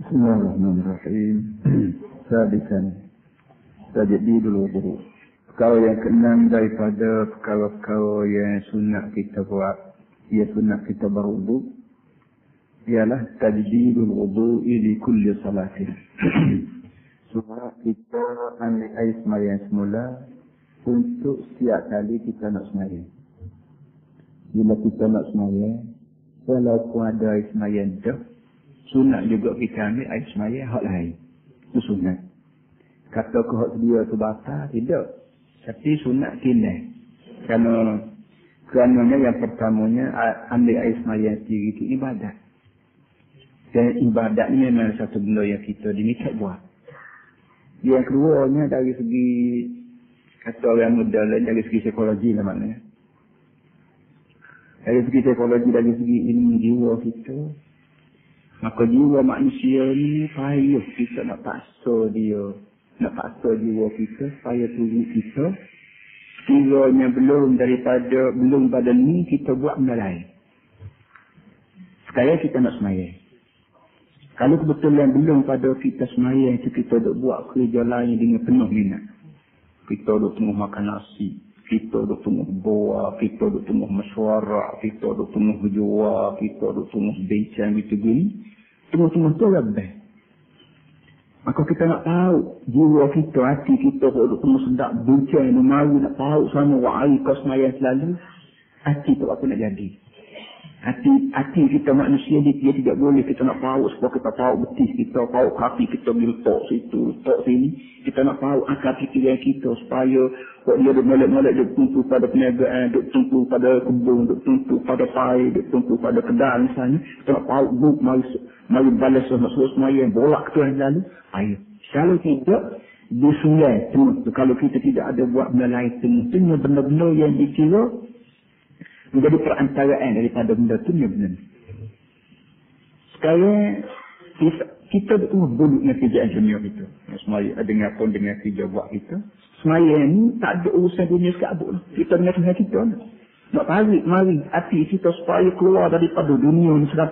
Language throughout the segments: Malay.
Bismillahirrahmanirrahim. Sadisan, tajdidul wudu. Perkara yang keenam daripada perkara-perkara yang sunat kita buat, ia sunat kita berwudu, ialah tajdidul wudu li kulli salatin. Supaya kita ambil air sembahyang semula untuk setiap kali kita nak sembahyang. Bila kita nak sembahyang, walaupun ada air sembahyang dah, sunat juga kita ambil air sembahyang hak lain. Itu sunat. Kata ke hak sedia tu batal, tidak. Tapi sunat kena. Kerana yang pertamanya ambil air sembahyang sendiri itu ibadat. Dan ibadat ni memang satu benda yang kita diminta buat. Yang keduanya dari segi, kata orang muda lain, dari segi psikologi lah maknanya. Dari segi psikologi, dari segi ilmu jiwa kita, maka jiwa manusia ni payah kita nak paksa dia, nak paksa jiwa kita supaya turut kita. Sekiranya belum pada ni kita buat benda lain. Sekarang kita nak semayang. Kalau kebetulan belum pada kita semayang itu, kita duk buat kerja lain dengan penuh minat. Kita duk tengah makan nasi, kita duk tengah boa, kita duk tengah mesyuarat, kita duk tengah berjual, kita duk tengah bincang gitu gini. Tengah-tengah tu lebih. Maka kita nak tahu jiwa kita, hati kita duk tengah sedap bincang, mari nak tahu sama wa'ai kau semayang selalu. Hati tu apa nak jadi? Hati kita manusia dia tidak boleh kita nak tahu supaya kita tahu betis kita, tahu kaki kita letak situ, letak sini. Kita nak tahu akal fikiran kita supaya kok dia molek-molek duk tumpu pada perniagaan, duk tumpu pada kebun, duk tumpu pada pai, duk tumpu pada kedai misalnya. Kita nak tahu buk mari balas semua yang bolak tu yang lalu. Ayo. Kalau tidak disungai tengah. Kalau kita tidak ada buat benda lain tengah benda-benda yang dikira menjadi perantaraan daripada benda tu ni benar. Sekarang kita betul boleh dengan kerjaan dunia kita. Semaya dengan pun dengan kerja buat kita. Semaya ni tak ada urusan dunia sekabut. Kita dengan Tuhan kita. Nak tarik, mari hati kita supaya keluar daripada dunia ni 100%.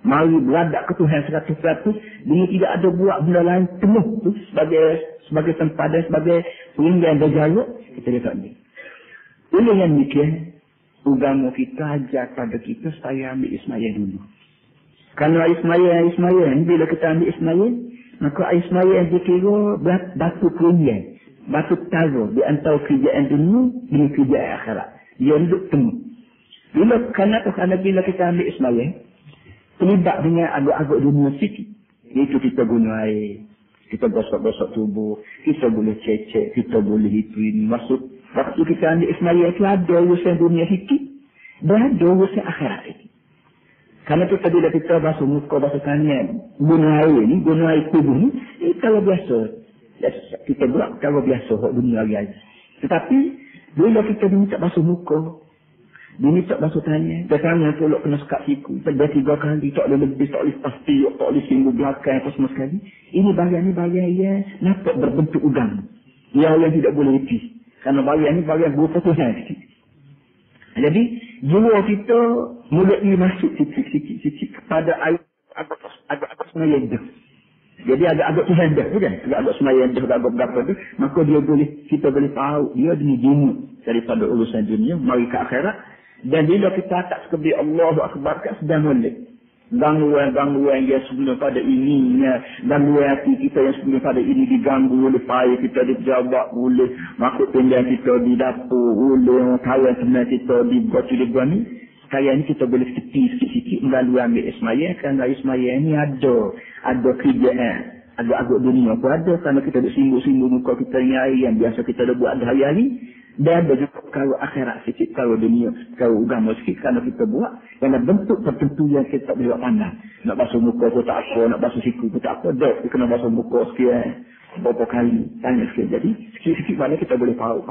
Mari beradak ke Tuhan 100%. Dia tidak ada buat benda lain penuh tu sebagai sempadan, sebagai peringgan berjarak. Kita letak ni. Oleh yang demikian, agama kita ajar pada kita supaya ambil ismayah dulu. Kalau ismayah, bila kita ambil ismayah, maka ismayah dikira batu keringgan, batu taruh di antara kerjaan dunia dengan kerjaan akhirat. Dia duduk temu. Kerana bila kita ambil ismayah, terlibat dengan agak-agak dunia sikit. Iaitu kita guna air, kita gosok-gosok tubuh, kita boleh cecek, kita boleh itu ini. Maksud, waktu kita ambil ismayah itu ada urusan dunia sikit dan ada urusan akhirat itu. Kerana itu tadi kita basuh muka, basuh tangan, guna air tubuh ni, kalau biasa. Kita buat kalau biasa, dunia hari-hari. Tetapi, bila kita diminta basuh muka, diminta basuh tangan, tangan tolok kena sekat siku, pada 3 kali, tak boleh lebih, tak boleh pasti, tak boleh singgung belakang, apa semua sekali. Ini bagian yang nampak berbentuk udang. Yang tidak boleh lebih. Kerana bagian ni bagian berupa Tuhan sikit. Jadi, jiwa kita mulai masuk sikit-sikit kepada agak semayang dah. Jadi agak Tuhan dah, bukan? Agak semayang dah, agak berapa tu. Maka kita boleh tahu, dia jenuh daripada urusan dunia, mari ke akhirat. Dan bila kita tak sekebir Allahu Akbar, kat sedang molek. Gangguan yang sebelum pada ini, gangguan hati kita yang sebelum pada ini diganggu oleh payah kita dipejabat, boleh makhluk pinggan kita di dapur, boleh kawan teman kita di batu-batu ni. Sekarang ni kita boleh sikit-sikit melalui ambil ismayah, kerana ismayah ni ada kerjaan, agak-agak dunia pun ada, kerana kita ada singgung-singgung muka kita ni air yang biasa kita ada buat hari-hari. Dan ada juga kalau akhirat sikit, kalau dunia, kalau agama sikit, kalau kita buat, yang bentuk tertentu yang kita tak boleh pandang. Nak basuh muka pun tak apa, nak basuh siku pun tak apa, dia kena basuh muka sekian, berapa kali, tanya sekian. Jadi, sikit-sikit mana kita boleh tahu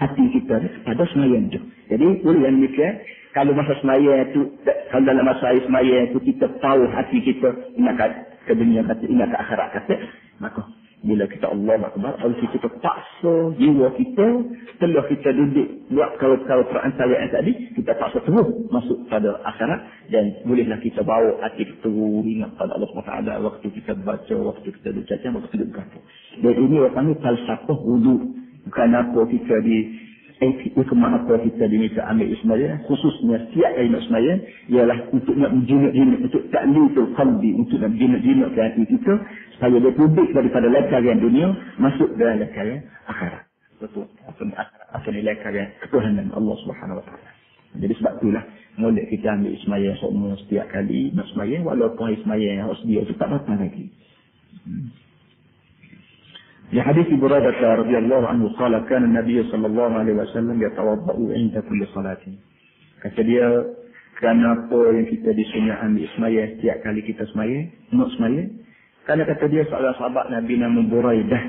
hati kita pada semayang tu. Jadi, boleh yang demikian, kalau masa semayang tu, kalau dalam masa semayang tu, kita tahu hati kita, ingat ke dunia kata, ingat ke akhirat kata, maka Bila kita Allah Akbar, kalau kita paksa jiwa kita, setelah kita duduk buat perkara-perkara perantaraan tadi, kita paksa terus masuk pada akhirat, dan bolehlah kita bawa hati kita ingat pada Allah SWT waktu kita baca, waktu kita bercakap, waktu kita berkata. Dan ini orang panggil falsafah wudhu. Bukan apa kita apa kita diminta ambil ismail, khususnya setiap kali nak ismail, ialah untuk nak menjinak-jinak, untuk ta'litul qalbi, untuk nak menjinak-jinak ke hati kita, supaya dia pudih daripada lekaran dunia, masuk dalam lekaran akhirat. Betul. Apa ni lekaran ketuhanan Allah SWT. Jadi sebab itulah, mulai kita ambil ismail semua setiap kali nak ismail, walaupun ismail yang harus dia itu tak datang lagi. في حديث برادة رضي الله عنه قال كان النبي صلى الله عليه وسلم يتوضأ عند كل صلاة. Kata dia, kerana apa yang kita disuruh ambil sembahyang setiap kali kita sembahyang, nak sembahyang. Kerana kata dia seorang sahabat Nabi nama Buraidah.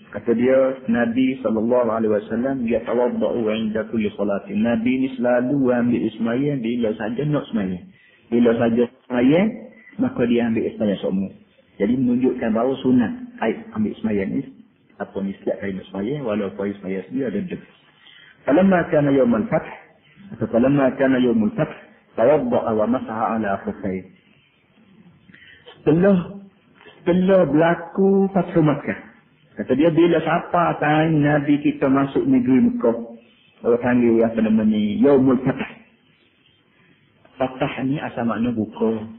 Kata dia, Nabi SAW yatawadda'u 'inda kulli salatin. Nabi ni selalu ambil sembahyang bila saja nak sembahyang. Bila saja sembahyang, maka dia ambil sembahyang semua. Jadi menunjukkan bahawa sunat ambil sembahyang ni apa ni setiap kali nak sembahyang, walaupun sembahyang sendiri ada dek. Falamma kana yawmul fath, atau falamma kana yawmul fath, tawadda'a wa masaha ala khuffayhi. Setelah berlaku Fathu Makkah, kata dia bila siapa tahun Nabi kita masuk negeri Mekah, orang panggil apa nama ni, Yaumul Fath. Fathah ni asal makna buka.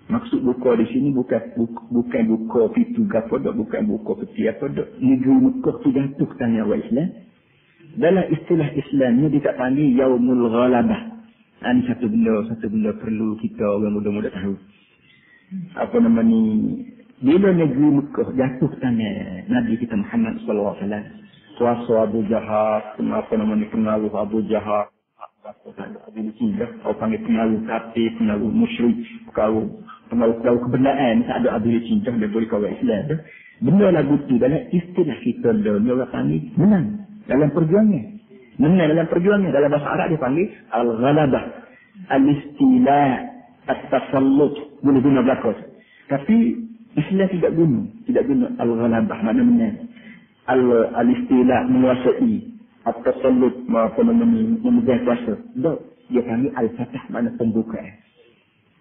Maksud buka di sini bukan buka pintu gapo dak, bukan buka peti apa dak. Negeri Mekah tu jatuh tanya orang Islam. Dalam istilah Islamnya dia tak panggil Yaumul Ghalabah. Ini satu benda perlu kita orang muda-muda tahu. Apa nama ni? Bila negeri Mekah jatuh tanya Nabi kita Muhammad sallallahu alaihi wasallam. Kuasa Abu Jahal, apa nama ni, pengaruh Abu Jahal, Abu Jahal, orang panggil pengaruh kafir, pengaruh musyrik, pengaruh kebenaran, tak ada Abu Jahal dia boleh kawal Islam tu. Benda lagu tu dalam istilah kita ni orang panggil menang dalam perjuangan. Menang dalam perjuangan, dalam bahasa Arab dia panggil al-ghalabah, al-istila, at-tasallut, boleh guna belakang. Tapi Islam tidak guna al-ghalabah, makna menang. Al-istila, menguasai, at-tasallut, memegang kuasa. Dia panggil al-fatah, makna pembukaan.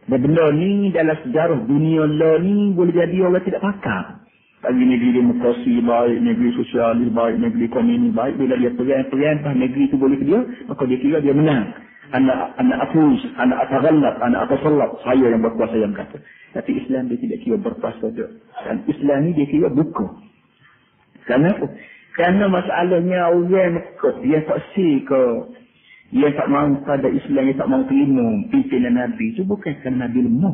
Dan benda ni dalam sejarah dunia lah ni boleh jadi orang tidak pakar. Bagi negeri demokrasi baik, negeri sosialis baik, negeri komunis baik, bila dia perang negeri tu boleh ke dia, maka dia kira dia menang. Anak afuz, anak ataghallab, anak atasallat, saya yang berkuasa yang kata. Tapi Islam dia tidak kira berkuasa dia. Dan Islam ni dia kira buka. Kenapa? Kerana masalahnya orang Mekah, dia tak ke, dia tak mahu pada Islam, dia tak mahu terima pimpinan Nabi. Itu bukan kerana Nabi lemah.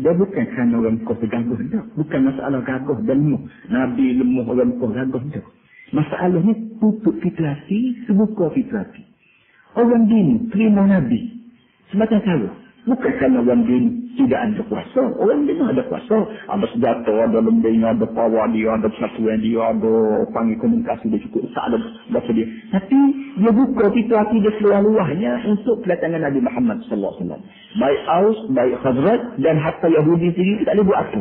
Dia bukan kerana orang Mekah tergagah dah. Bukan masalah gagah dan lemah. Nabi lemah, orang Mekah gagah dah. Masalahnya tutup fitrasi, terbuka fitrasi. Orang dini terima Nabi. Semacam cara. Bukan kerana orang dini tidak ada kuasa. Orang dini ada kuasa. Ada senjata, ada lembing, ada power dia, ada persatuan dia, ada panggil komunikasi dia cukup. Tak ada bahasa dia. Tapi dia buka fitrasi dia seluar-luarnya untuk kedatangan Nabi Muhammad SAW. Baik Aus, baik Khazraj, dan hatta Yahudi sendiri tak boleh buat apa.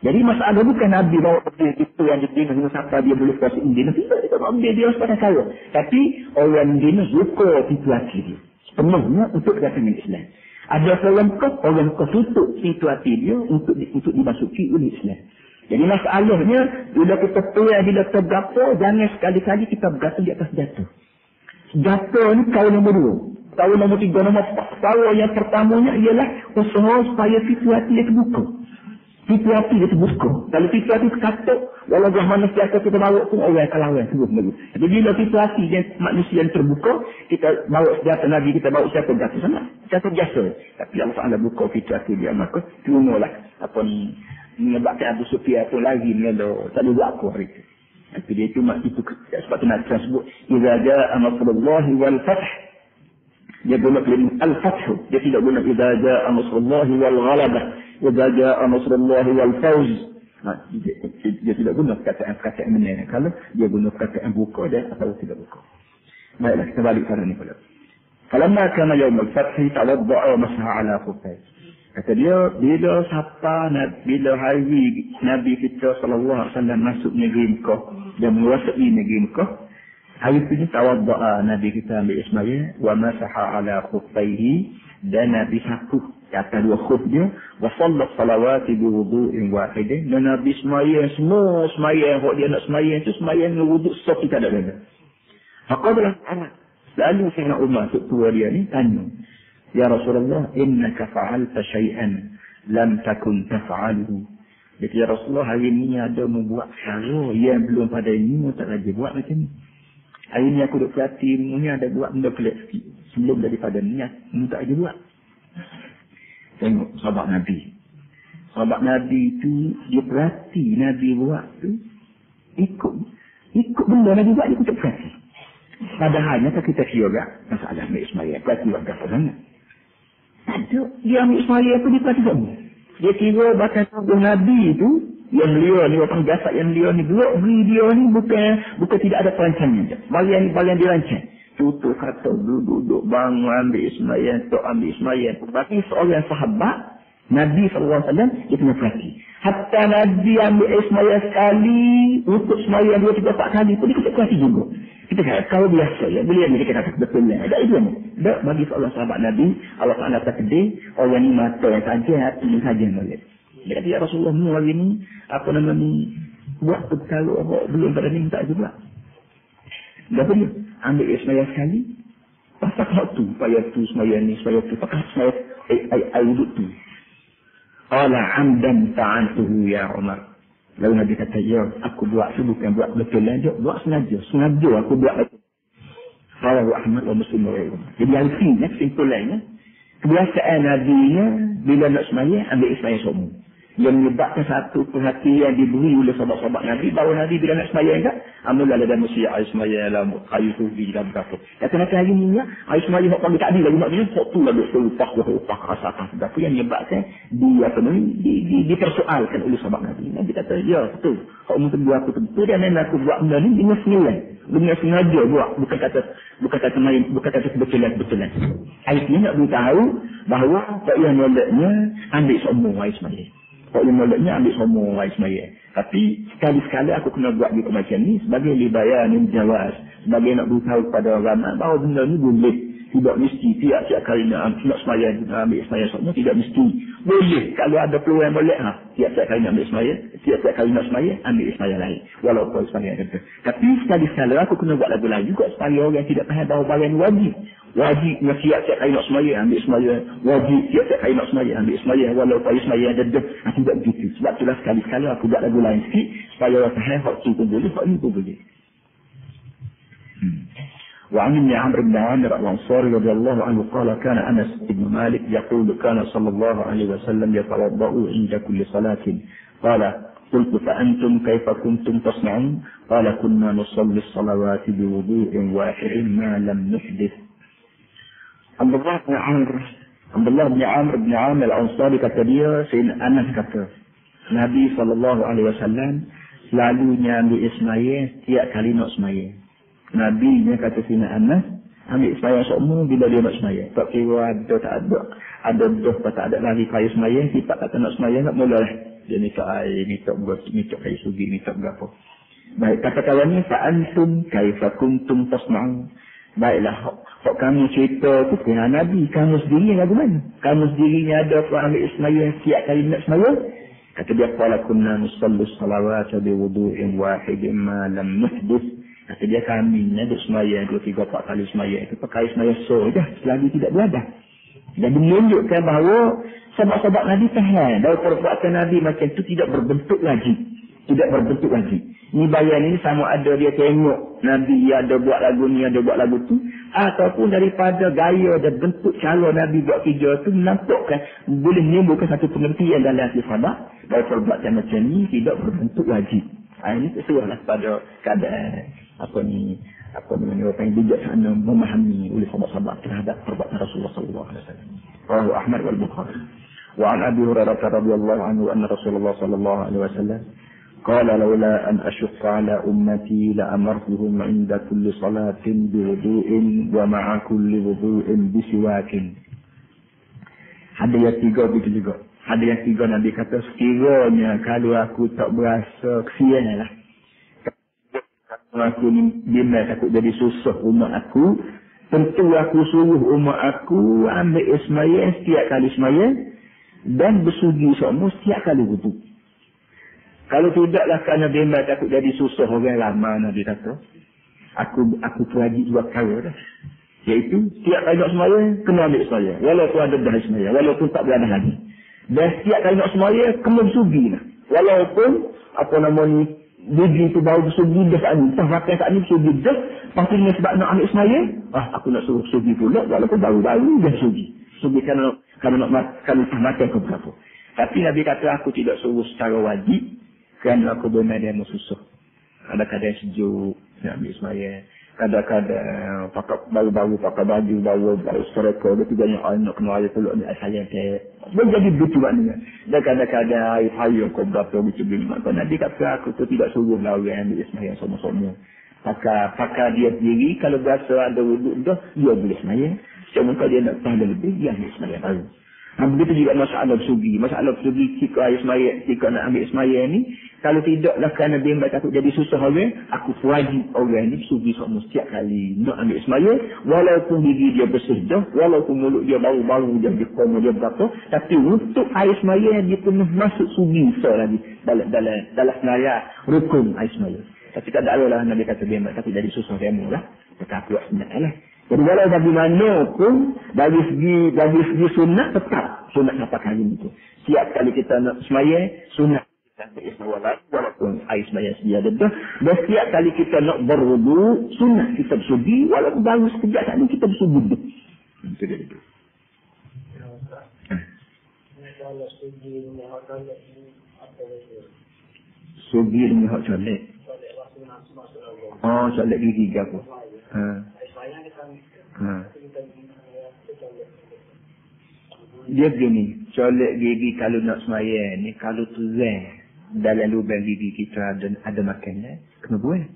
Jadi masalah bukan Nabi bawa itu yang dibina dengan siapa dia boleh kuasa Indina. Tidak, dia tak ambil dia sepanjang cara. Tapi orang Indina buka situasi dia. Sepenuhnya untuk kedatangan Islam. Ada orang Mekah tutup situasi dia untuk dimasuki oleh Islam. Jadi masalahnya, bila kita perang, bila kita bergapa, jangan sekali-kali kita bergata di atas jatuh. Jatuh ni kau nombor 2. Kau nombor 3, nombor 4. Kau yang pertamanya ialah usaha supaya situasi dia terbuka. Situasi dia terbuka. Kalau situasi terkatuk, walau mana siapa kita bawa pun orang akan lawan. Jadi bila situasi yang manusia yang terbuka, kita bawa senjata Nabi, kita bawa siapa jatuh sana. Jatuh biasa. Tapi Allah Ta'ala buka situasi dia, maka terumalah apa ni, menyebabkan Abu Sufyan pun lagi mengelah, tak ada buat apa hari itu. Tapi dia cuma itu, sebab tu Nabi sebut, Iza ja'a nasrullahi wal fath. Dia guna kalimat al-fathu. Dia tidak guna Iza ja'a nasrullahi wal ghalabah. Iza ja'a nasrullahi wal fawz. Dia tidak guna perkataan menang. Kalau dia guna perkataan buka dia atau tidak buka. Baiklah, kita balik pada ni pula. Falamma kana yawmul fathi tawadda'a wa masaha ala khuffayhi. Kata dia, bila hari Nabi kita SAW masuk negeri Mekah dan menguasai negeri Mekah, hari itu tawadda'a Nabi kita ambil ismaya wa masaha ala khuffaihi, dan Nabi sapu di atas dua khuf dia, wa sallat salawati bi wudu'in wahidin, dan Nabi semaya semua semaya yang dia nak semaya itu semaya dengan wuduk sah kita tak ada. Faqala anak, lalu Sayyidina Umar tua dia ni tanya, ya Rasulullah, innaka fa'alta syai'an lam takun taf'aluhu. Jadi ya Rasulullah, hari ni ada membuat perkara yang belum pada ini tak lagi buat macam ni. Hari ni aku duk perhati ni ada buat benda pelik sikit. Sebelum daripada ni aku tak lagi buat. Tengok sahabat Nabi. Sahabat Nabi tu dia perhati Nabi buat tu, ikut benda Nabi buat, dia tak perhati. Padahalnya tak kita kira masalah ambil ismaya. Perhati buat apa sangat. Dia ambil ismaya tu dia perhati semua. Dia kira bahkan tubuh Nabi tu, yang beliau ni, orang jasad yang beliau ni, beri dia ni bukan tidak ada perancangan je. Balian dirancang. Tutup kata, duduk, bangun, ambil ismaya, ambil ismaya. Tapi seorang sahabat, Nabi SAW, dia punya perhati. Hatta Nabi ambil ismaya sekali, untuk ismaya 2-3-4 kali pun dia kena perhati juga. Kita kata, kalau biasa ya, beliau ni dia kata betul lah. Tak itu ni. Tak, bagi seorang sahabat Nabi, Allah Ta'ala takdir, orang ni mata yang saja, hati yang saja boleh. Dia kata, ya Rasulullah, mu hari ni, buat kalau orang belum pada ni, tak juga. Dah boleh ambil ismaya sekali, pasak waktu, supaya tu, semaya ni, supaya tu, pakai semaya, air wuduk tu. Qala amdan ta'antuhu ya Umar. Lalu Nabi kata, ya, aku buat tu bukan buat betul aja, buat sengaja aku buat betul. Rawahu Ahmad wa Muslim wa Ibn. Jadi artinya, kesimpulannya, kebiasaan Nabi-nya, bila nak semaya, ambil ismaya semua. Yang menyebabkan satu perhatian diberi oleh sahabat-sahabat Nabi, bahawa Nabi bila nak semaya enggak, ambillah dalam mesti air semaya dalam kayu sufi dalam berapa. Kata-kata hari ni, air semaya hak panggil tak ada lagi, maknanya hak tu lah upah rasakan sedapu yang menyebabkan dipersoalkan oleh sahabat Nabi. Nabi kata, ya betul, hak mungkin buat aku betul, dan memang aku buat benda ni dengan sengaja buat, bukan kata main, bukan kata kebetulan. Akhirnya nak beritahu bahawa tak yang moleknya ambil semua air semaya. Pak yang moleknya ambil semua air semaya. Tapi sekali-sekala aku kena buat dia macam ni sebagai libayanin jawaz, sebagai nak beritahu kepada orang bahawa benda ni boleh. Tidak mesti tiap-tiap kali nak semaya ambil semaya semua, tidak mesti. Boleh kalau ada peluang boleh tiap-tiap kali nak ambil semaya, tiap-tiap kali nak semaya ambil semaya lain. Walaupun semaya kata. Tapi sekali-sekala aku kena buat lagu lain juga supaya orang tidak faham bahawa barang wajib. Wajib nak tiap-tiap kali nak semaya ambil semaya, wajib tiap-tiap kali nak semaya ambil semaya, walaupun semaya ada dah. Tidak begitu. Sebab itulah sekali-sekala aku buat lagu lain sikit supaya orang faham hak tu pun boleh, hak ni pun boleh. وعن ابن عمرو بن عامر الأنصاري رضي الله عنه قال كان أنس بن مالك يقول كان صلى الله عليه وسلم يتوضأ عند كل صلاة. قال قلت فأنتم كيف كنتم تصنعون؟ قال كنا نصلي الصلوات بوضوء واحد ما لم نحدث. عبد الله بن عمرو بن عامر الأنصاري kata dia, Sayyidina Anas kata Nabi SAW selalunya ambil ismaya setiap kali nak semaya. Nabi nya kata Sayyidina Anas ambil semaya semua bila dia nak semaya. Tak kira ada tak ada dah tak ada lagi kayu semaya, sifat kata nak semaya tak mula lah. Dia minta air, minta kayu sugi, minta berapa. Baik, kata-kata ni fa'antum kaifa kuntum tasma'un. Baiklah, hak kamu cerita tu dengan Nabi, kamu sendiri yang bagaimana? Kamu sendiri ada apa ambil semaya setiap kali nak semaya? Kata dia, qala kunna nusalli salawata bi wudu'in wahidin ma lam nuhdith. Kata dia, kami ada semaya 2-3-4 kali semaya itu pakai semaya dah selagi tidak beladah. Dan menunjukkan bahawa sahabat-sahabat Nabi faham bahawa perbuatan Nabi macam itu tidak berbentuk lagi. Ni bayan ini sama ada dia tengok Nabi ada buat lagu ni, ada buat lagu tu, ataupun daripada gaya dan bentuk cara Nabi buat kerja tu menampakkan boleh menimbulkan satu pengertian dalam hati sahabat bahawa perbuatan macam ni tidak berbentuk wajib. Ini sesuailah pada keadaan orang yang bijaksana memahami oleh sahabat-sahabat terhadap perbuatan Rasulullah sallallahu alaihi wasallam. Rawahu Ahmad wal Bukhari. Wa an Abi Hurairah radhiyallahu anhu anna Rasulullah sallallahu alaihi wasallam qala laula an ashqa ala ummati la amartuhum 'inda kulli salatin bi wudu'in wa ma'a kulli wudu'in bi siwakin. Ada yang 3 begitu juga. Ada yang 3 Nabi kata sekiranya kalau aku tak berasa kesian lah. Kalau aku ni bimbang takut jadi susah umat aku, tentu aku suruh umat aku ambil sembahyang setiap kali sembahyang dan bersugi semua setiap kali wudu. Kalau tidaklah kerana bimbang takut jadi susah orang ramai Nabi kata, aku wajib buat perkara dah. Iaitu setiap kali nak sembahyang kena ambil sembahyang. Walaupun ada dah sembahyang, walaupun tak berada lagi. Dan setiap kali nak sembahyang kena bersugi lah. Walaupun apa nama ni gigi tu baru bersugi dah saat ni, tak pakai saat ni bersugi dah. Pastinya sebab nak ambil sembahyang, aku nak suruh bersugi pula walaupun baru-baru dah bersugi. Bersugi kerana nak makan ke berapa. Tapi Nabi kata aku tidak suruh secara wajib kerana aku benar dia susah. Kadang-kadang sejuk nak ambil sembahyang. Kadang-kadang baru-baru pakai baju baru sereka dia juga yang nak kena air peluk ni sayang saya. Jadi begitu maknanya. Dan kadang-kadang air payung kau berapa begitu bila maka Nabi kata aku tu tidak suruh lah orang ambil sembahyang sama-sama. Pakai dia sendiri kalau berasa ada wuduk dah dia boleh sembahyang. Cuma kalau dia nak pahala lebih dia ambil sembahyang baru. Begitu juga masalah bersugi. Masalah bersugi jika air sembahyang, jika nak ambil sembahyang ni, kalau tidaklah kerana bimbang takut jadi susah orang, aku wajib orang ni bersugi semua setiap kali nak ambil sembahyang, walaupun gigi dia bersih dah, walaupun mulut dia baru-baru dia koma dia berapa, tapi untuk air sembahyang dia kena masuk sugi lagi dalam senarai rukun air sembahyang. Tapi tak ada lah Nabi kata bimbang takut jadi susah remu lah. Tetap kuat sebenarnya lah. Jadi walau bagaimana pun dari segi sunnah tetap sunnah apa kali itu. Setiap kali kita nak sembahyang sunnah kita berismawala walaupun air sembahyang sedia ada dah. Dan setiap kali kita nak berwudu sunnah kita bersugi walaupun baru sekejap tadi kita bersugi dah. Itu dia itu. Kalau sugi dengan hak colek ni apa dia? Sugi dengan hak colek. Oh, colek gigi ke apa? Dia begini, colek gigi kalau nak sembahyang ni, kalau terang dalam lubang gigi kita ada makanan, kena buang.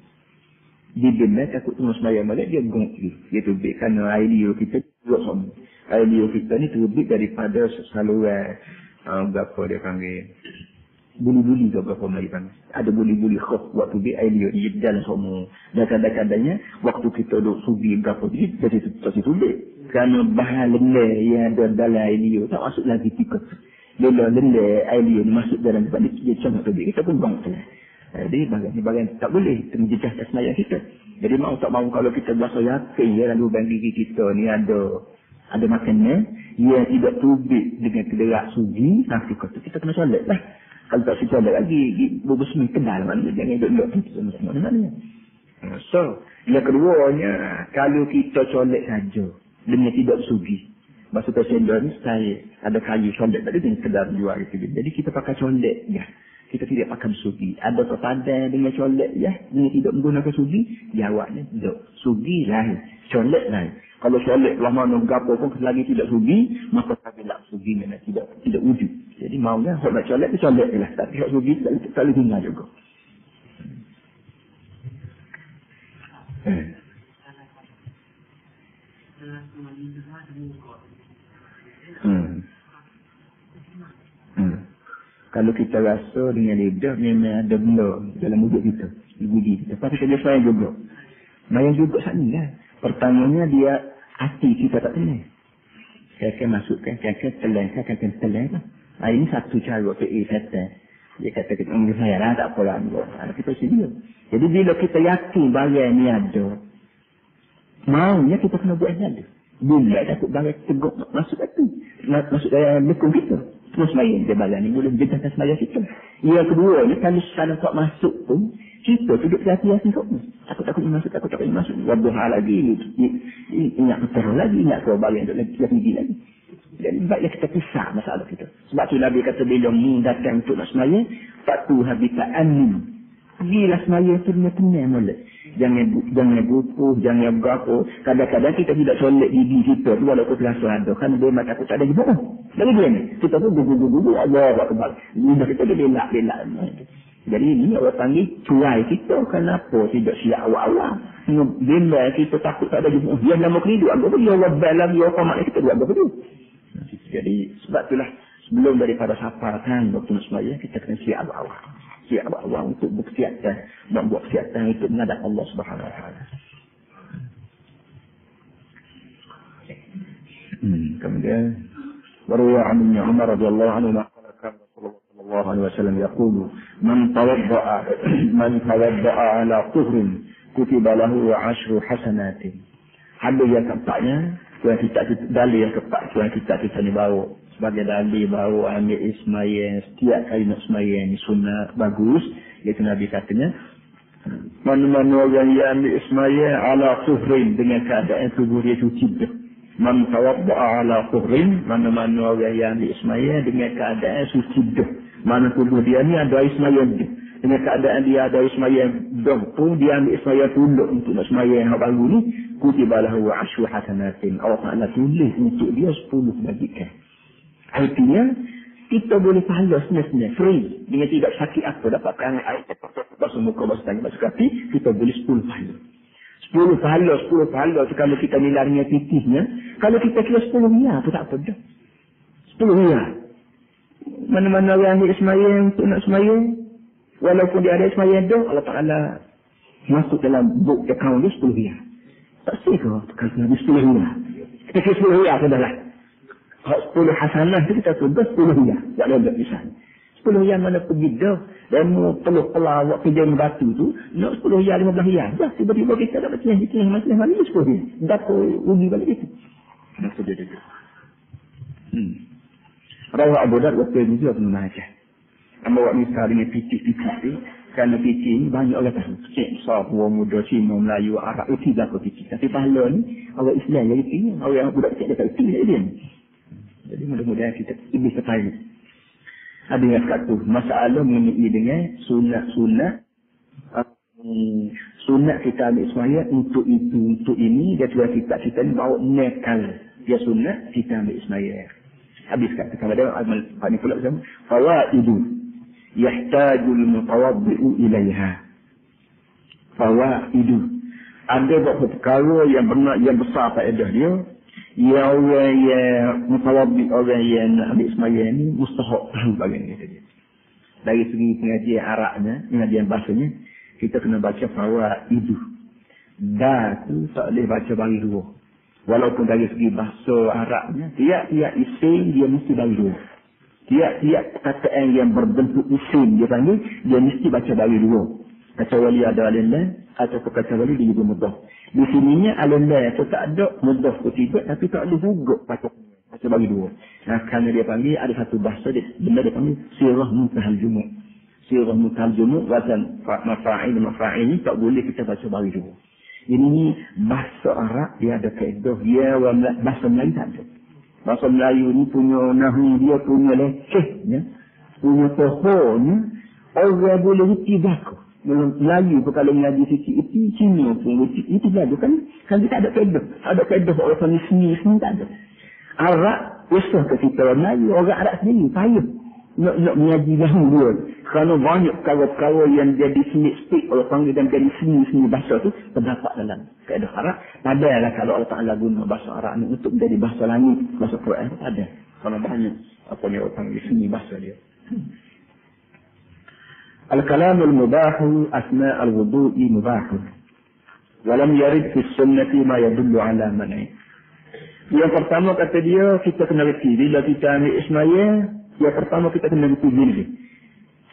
Dia benar takut tengah sembahyang balik, dia gong gigi. Dia terbit kerana air liur kita buat semua. Air liur kita ni terbit daripada saluran, berapa dia panggil, buli-buli ke berapa Melayu panggil. Ada buli-buli khuf waktu terbit air liur di dalam semua. Dan kadang-kadangnya, waktu kita duduk subi berapa biji, dari situ terbit. Kerana bahan lelai yang ada dalam air liur tak masuk lagi tikus. Bila lelai air liur masuk dalam tempat dia contoh terbit, kita pun bang tu. Jadi bagian tak boleh menjejah sembahyang kita. Jadi mau tak mau kalau kita berasa yakin ya lalu bagi gigi kita ni ada makanan yang tidak terbit dengan kederak sugi, nanti kita kena solat lah. Kalau tak solat lagi bersemi kenal mana jangan duduk sama-sama mana. So, yang keduanya kalau kita solat saja dengan tidak sugi. Maksud presiden ni saya ada kayu solat tadi dengan kedar jual itu. Jadi kita pakai solat ya. Kita tidak pakai sugi. Ada kepadan dengan solat ya. Dengan tidak menggunakan sugi, jawabnya tidak. Sugi lain, solat lain. Kalau solat lama gapo pun lagi tidak sugi, maka kami nak sugi mana tidak wujud. Jadi maunya hak nak solat tu solat lah. Tapi hak sugi tak boleh tinggal juga. Kalau kita rasa dengan lidah memang ada benda dalam mulut kita, di budi kita. Tapi kita sayang juga. Bayang juga saat ni lah. Pertamanya dia hati kita tak tenang. Kakak masukkan, kakak telan, kakak telan lah. Ini satu cara PA setan. Dia kata kita saya lah tak apalah. Kita sedia. Jadi bila kita yakin barang ni ada, maunya kita kena buat yang ada. Bila takut barang teguk masuk itu. Masuk dalam lekung kita. Terus main dia barang ni boleh menjejaskan sembahyang kita. Yang kedua ni kalau tak masuk pun kita duduk hati-hati kau ni. Takut ni masuk, takut ni masuk. Waduh lagi. Ingat betul lagi. Ingat kau barang untuk lagi lagi. Jadi baiklah kita pisah masalah kita. Sebab tu Nabi kata bila ni datang untuk nak sembahyang, fatu habitat amin. Pergilah sembahyang tenang molek. Jangan buku, jangan berapa. Kadang-kadang kita tidak solat gigi kita tu walaupun terasa ada. Kan dia mata aku tak ada gigi. Dari dia ni. Kita tu gugu-gugu Allah Akbar. Lidah kita dia belak-belak. Jadi ini orang panggil cuai kita. Kenapa tidak siap awal-awal? Bila kita takut tak ada gigi. Dia nama kena duduk. Dia wabal lagi. Dia komak kita duduk. Apa tu? Jadi sebab itulah sebelum daripada safar kan waktu nak sembahyang kita kena siap awal. Siap awal untuk bersiapkan, membuat siapkan untuk menghadap Allah Subhanahu Wa Taala. Kemudian وروى عن ابن عمر رضي الله عنهما قال كان رسول الله صلى الله عليه وسلم يقول من توضأ على طهر كتب له 10 حسنات. Hadis yang keempatnya, yang kita dalil yang keempat yang kita ni bawa sebagai dalil bahawa ambil ismayang setiap kali nak sembahyang ni sunat bagus. Iaitu Nabi katanya, mana-mana orang yang ambil ismayang ala tuhrin dengan keadaan tubuh dia suci dah. Man tawadda'a ala tuhrin, mana-mana orang yang ambil ismayang dengan keadaan suci dah. Mana tubuh dia ni ada ismayang dah. Dengan keadaan dia ada ismayang dah pun dia ambil ismayang tunduk untuk nak sembahyang yang baru ni, kutiba lahu 10 hasanatin. Allah Ta'ala tulis untuk dia 10 kebajikan. Artinya kita boleh pahala sebenarnya free dengan tidak sakit apa, dapatkan air basuh muka, basuh tangan, basuh kaki, kita boleh 10 pahala. 10 pahala tu kalau kita nilainya titisnya, kalau kita kira 10 riyal pun tak apa dah. 10 riyal. Mana-mana orang ambil sembahyang untuk nak sembahyang, walaupun dia ada sembahyang dah, Allah Ta'ala masuk dalam book account dia 10 riyal. Tak sih kalau habis 10 riyal. Kita kira 10 riyal sudah lah. 10 hasanah tu kita tulis 10 riyal. Tak ada bisa. 10 riyal mana pergi dah. Dan perlu pelawak kerja batu tu. Nak 10 riyal, 15 riyal. Dah tiba-tiba kita dapat cengih masalah mana 10 riyal. Dapat rugi balik itu. Dah kerja dia. Rawah Abu Dar waktu ini juga penuh najah. Ambil waktu sekarang dengan pitik-pitik tu. Kerana pitik ni banyak orang tahu. Cik, Sabah, Muda, Cina, Melayu, Arab. Itu dah ke pitik. Tapi pahala ni, orang Islam yang itu. Orang budak kecil dekat itu dia. Jadi mudah-mudahan kita lebih tertarik. Ada yang kat tu masalah mengenai dengan sunat kita ambil sembahyang untuk itu, untuk ini. Dia tuan kita ni bawa nekal. Dia sunat kita ambil sembahyang. Habis kat tu. Kalau ada amal ni pula bersama. Fawaidu yahtajul mutawaddi'u ilaiha. Fawaidu. Ada beberapa perkara yang benar, yang besar faedah dia. Ya orang yang mutawaddi, orang yang nak ambil sembahyang ni mustahak tahu bagian dia. Dari segi pengajian Arabnya, pengajian bahasanya, kita kena baca fawaidu. Da tu tak boleh baca bagi dua. Walaupun dari segi bahasa Arabnya, tiap-tiap isim dia mesti bagi dua. Tiap-tiap perkataan yang berbentuk isim dia panggil, dia mesti baca bagi dua. Kecuali ada alin-alin, atau kecuali dia juga mudah. Di sininya alin-alin tu tak ada, mudah tu tidak, tapi tak boleh juga baca bagi dua. Nah, kerana dia panggil, ada satu bahasa dia, benda dia panggil sirah muntahal jumuk. Sirah muntahal jumuk, wazan mafa'il ni tak boleh kita baca bagi dua. Ini bahasa Arab, dia ada kaedah, dia bahasa Melayu tak ada. Bahasa Melayu ni punya nahu, dia punya lecehnya, punya pohonnya, orang boleh reti baku. Melayu pun kalau mengaji sikit itu Cina pun itu belajar kan kita ada kaedah. Ada kaedah orang panggil seni tak ada. Arab usah ke kita orang Melayu, orang Arab sendiri payah nak mengaji lahu dia. Kerana banyak perkara-perkara yang jadi seni speak orang panggil dan jadi seni bahasa tu terdapat dalam kaedah Arab. Padahallah kalau Allah Ta'ala guna bahasa Arab ni untuk menjadi bahasa langit, bahasa Quran ada. Kerana banyak apa ni orang panggil seni bahasa dia. الكلام المباح أثناء الوضوء مباح ولم يرد في السنة ما يدل على منعه. Yang pertama kata dia, kita kena reti. Bila kita ambil ismayah, yang pertama kita kena reti diri.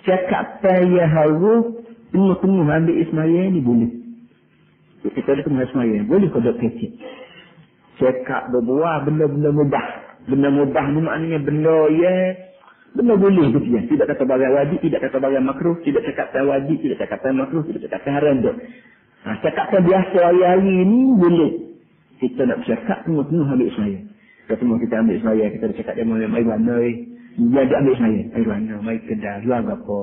Cakap yang harus penuh-penuh ambil ismayah ni boleh. Kita ada penuh ismayah. Boleh kau dok kecil. Cakap berbuah benda-benda mubah. Benda mubah ni maknanya benda yang benda boleh tu dia. Tidak kata barang wajib, tidak kata barang makruh, tidak cakap wajib, tidak cakap makruh, tidak cakap haram tu. Cakap biasa hari-hari ni boleh. Kita nak bercakap penuh-penuh ambil saya. Ketemu kita ambil saya, kita bercakap dia mau air warna. Dia ada ambil saya, air warna, mai kedai, jual apa?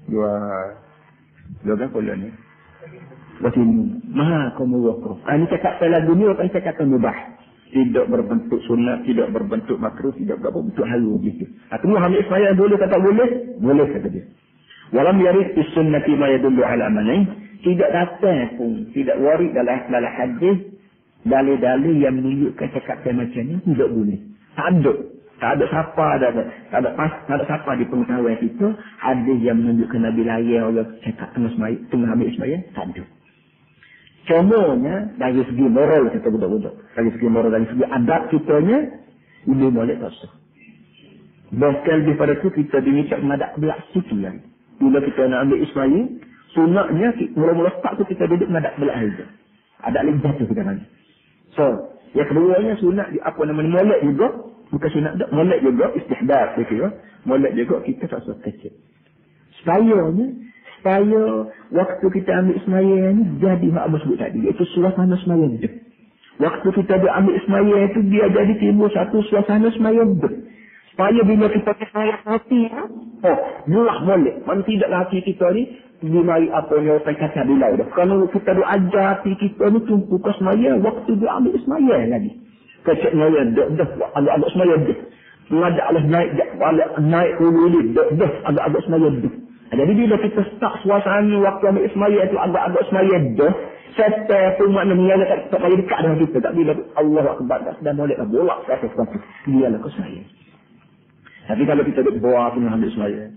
Jual apa lah ni? Buat ini. Maha kau murah kau. Ini cakap lagu ni, orang cakap mubah. Tidak berbentuk sunat, tidak berbentuk makruh, tidak berbentuk halu gitu. Semua ambil saya boleh kata boleh? Boleh kata dia. Walam yarid fi sunnati ma yadullu ala man'i. Tidak datang pun, tidak warid dalam hadis dalil-dalil yang menunjukkan cakap macam ni tidak boleh. Tak Tak ada siapa tak ada siapa di pengetahuan kita hadis yang menunjukkan Nabi layan orang cakap tengah ambil sembahyang, tak ada. Contohnya dari segi moral kita budak-budak, dari segi moral, dari segi adab kitanya ini boleh tak sah. Bahkan lebih pada itu kita diminta menghadap belah situ lagi. Bila kita nak ambil sembahyang, sunatnya mula-mula start tu kita duduk menghadap belah itu. Ada lagi jatuh kita nanti. So, yang keduanya sunat apa namanya molek juga, bukan sunat dak, molek juga istihdar kita. Molek juga kita tak usah kecil. Supaya waktu kita ambil sembahyang ni jadi mak Abah sebut tadi, iaitu suasana sembahyang tu. Waktu kita ambil sembahyang itu dia jadi timbul satu suasana sembahyang tu. Supaya bila kita sembahyang hati, mulah molek. Man tidak hati kita ni dimari apa yang orang kata bila dah. Kalau kita dah ajar hati kita ni tumpu ke sembahyang, waktu dia ambil sembahyang lagi. Kecek sembahyang, dah agak sembahyang dah. Mengadak Allah naik hulu ni, dah agak sembahyang dah. Jadi bila kita start suasana waktu ambil sembahyang tu agak sembahyang dah, setel tu makna mengalah tak payah dekat dengan kita. Tak bila Allah Akbar tak sedang molek dah bolak ke atas kaki. Dialah ke saya. Tapi kalau kita duduk bawah pun ambil sembahyang,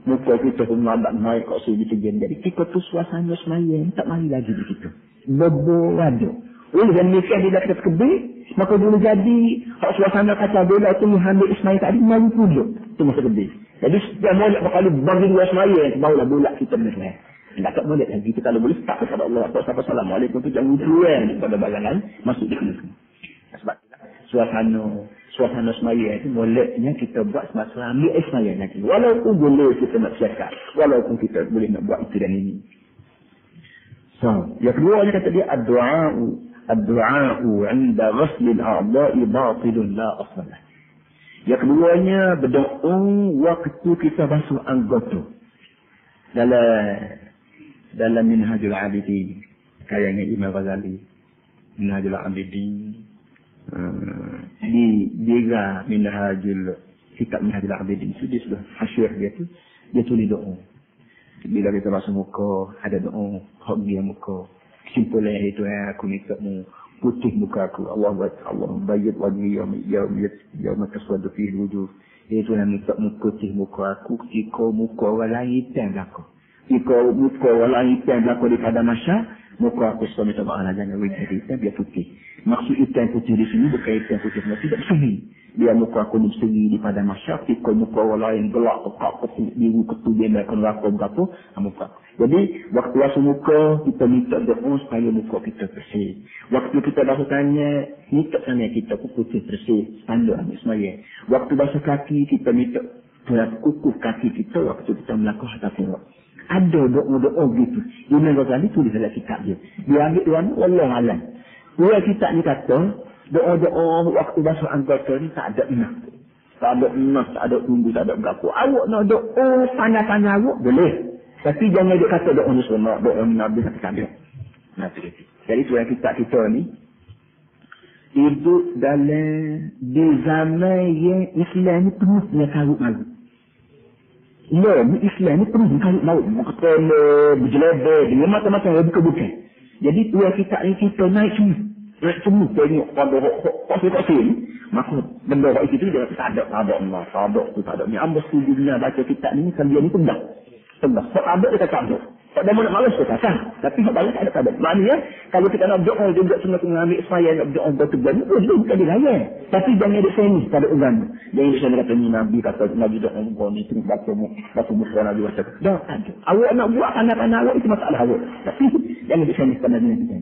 muka kita pun mengadak naik kat sini kejadian. Jadi kita tu suasana sembahyang tak mari lagi di kita. Bobo wado. Oleh dan mereka bila kita kebik, maka boleh jadi suasana kata bola tu ambil sembahyang tadi mari pula. Tu masa kebik. Jadi setiap molek berkali bagi dua sembahyang, barulah bola kita benar. Tak molek lagi. Kita kalau boleh start kepada Allah. Assalamualaikum tu jangan lupa pada bayangan masuk di kena. Sebab suasana sembahyang itu moleknya kita buat semasa ambil sembahyang lagi. Walaupun boleh kita nak siapkan. Walaupun kita boleh nak buat itu dan ini. So, yang kedua kata dia ad-du'a'u 'inda ghasl al-a'dha'i batilun la asla lahu. Yang keduanya berdoa waktu kita basuh anggota. Dalam Minhajul Abidin, kayaknya Imam Ghazali, Minhajul Abidin, dia kitab Minhajul Abidin itu dia sudah hasyir dia tu, dia tulis doa. Bila kita basuh muka, ada doa, hak dia muka. Kesimpulan itu aku minta mu putih muka aku. Allah bayyid wajhi yawma taswaddu fihi al-wujuh. Itu yang minta mu putih muka aku ketika muka orang lain hitam belaka. Jika muka orang lain hitam belaka di pada masa, muka aku sudah minta maaf jangan wajah hitam biar putih. Maksud hitam putih di sini bukan hitam putih tidak berseri. Dia muka aku ni berseri di pada masa, ketika muka orang lain gelap, pekak, putih, biru, ketubin, mereka neraka berapa, muka. Jadi, waktu basuh muka, kita minta doa supaya muka kita bersih. Waktu kita basuh tangan, minta tangan kita putih bersih. Standar ambil sembahyang. Waktu basuh kaki, kita minta kukuh kaki kita waktu kita melakukan hatafirat. Ada doa-doa gitu. Imam Ghazali tulis dalam kitab dia. Dia ambil doa ni, wallahualam. Dua kitab ni kata, doa-doa waktu basuh anggota ni tak ada enak. Tak ada enak, tak ada tunggu, tak ada berapa. Awak nak doa, tanya-tanya awak, boleh. Tapi jangan dia kata doa ni semua, doa ni Nabi tak ada. Jadi tu yang kita ni hidup di zaman yang Islam ni penuh dengan karut-marut. Islam ni penuh dengan karut-marut. Kepala, berjelabah, dengan macam-macam yang bukan-bukan. Jadi tu yang kita naik semua. Tengok pada pasir-pasir ni. Maka benda itu dia tak ada Allah. Tak ada. Ni Amba setuju dengan baca kitab ni, kan dia ni pegang. Sebab ada kita tak ada. Tak ada mana malas kita kan. Tapi hak balik tak ada. Maknanya kalau kita nak doa juga semua mengambil saya nak doa bertegan itu bukan dilaya. Tapi jangan ada seni pada orang. Jangan ada seni kata Nabi kata Nabi doa orang itu baca muka Nabi baca. Dah ada. Awak nak buat anak-anak awak itu masalah awak. Tapi jangan ada seni pada diri kita.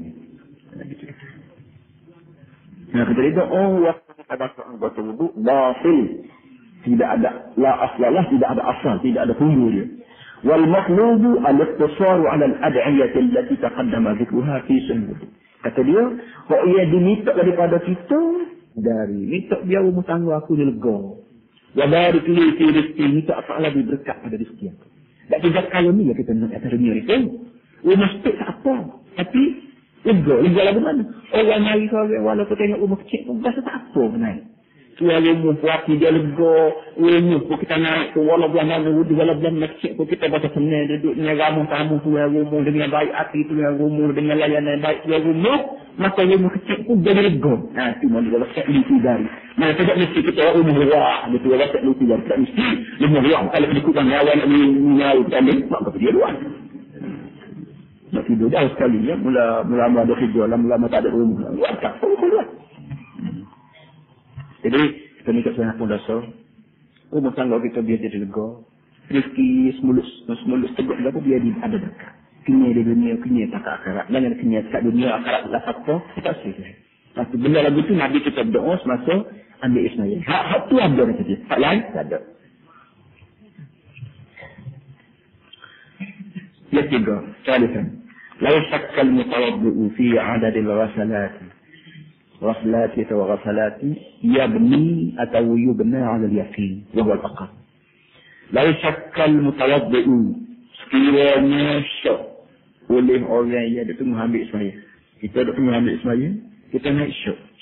Nah, kita doa waktu kita baca anggota wudu batil. Tidak ada la aslalah, tidak ada asal, tidak ada hulu dia. والمطلوب الاقتصار على الأدعية التي تقدم ذكرها في سنة. Kata dia, kok ia diminta daripada kita dari minta dia umutangga aku dia lega. Ya dari pilih rezeki minta apa lebih berkat pada rezeki aku. Tak tidak kalau ni kita nak atas dunia itu. Mesti tak apa. Tapi lega lagu mana? Orang mari sore walaupun tengok rumah kecil pun rasa tak apa benar. Tuan rumah puaki dia lega. Rumah pun kita naik tu. Walau belah mana wudhu, walau belah masjid pun kita bahasa senang. Duduk dengan ramah tamu tuan rumah. Dengan baik hati tuan rumah. Dengan layanan baik tuan rumah. Maka rumah kecil pun jadi lega. Itu mana kalau tak lucu dari. Mana tidak mesti kita orang rumah luar. Betul kalau tak lucu dari. Tak mesti rumah luar. Kalau berikutkan nyawa nak menyau kita ambil. Maka dia luar. Nak tidur jauh sekali ya. Mula-mula ada tidur. Lama-lama tak ada rumah. Luar tak. Luar. Jadi, kita ni kat sana pun dasar. Rumah tangga kita biar jadi lega. Rezeki semulus tegak juga biar dia ada dekat. Kini di dunia, kini tak akhirat. Jangan kini kat dunia, akhirat tak apa. Tak sih. Lepas benda lagu tu, Nabi kita berdoa semasa ambil Ismail. Hak tu ada macam tu. Hak lain tak ada. Yang tiga, salisan. La yasakkal mutawaddu'u fi adadil ghasalati. غفلات وغفلات يبني أو يبنى على اليقين وهو الأقل لا يشك المتوضئ sekiranya syok oleh orang yang ada tengah ambil Ismail. Kita ada tengah ambil Ismail, kita naik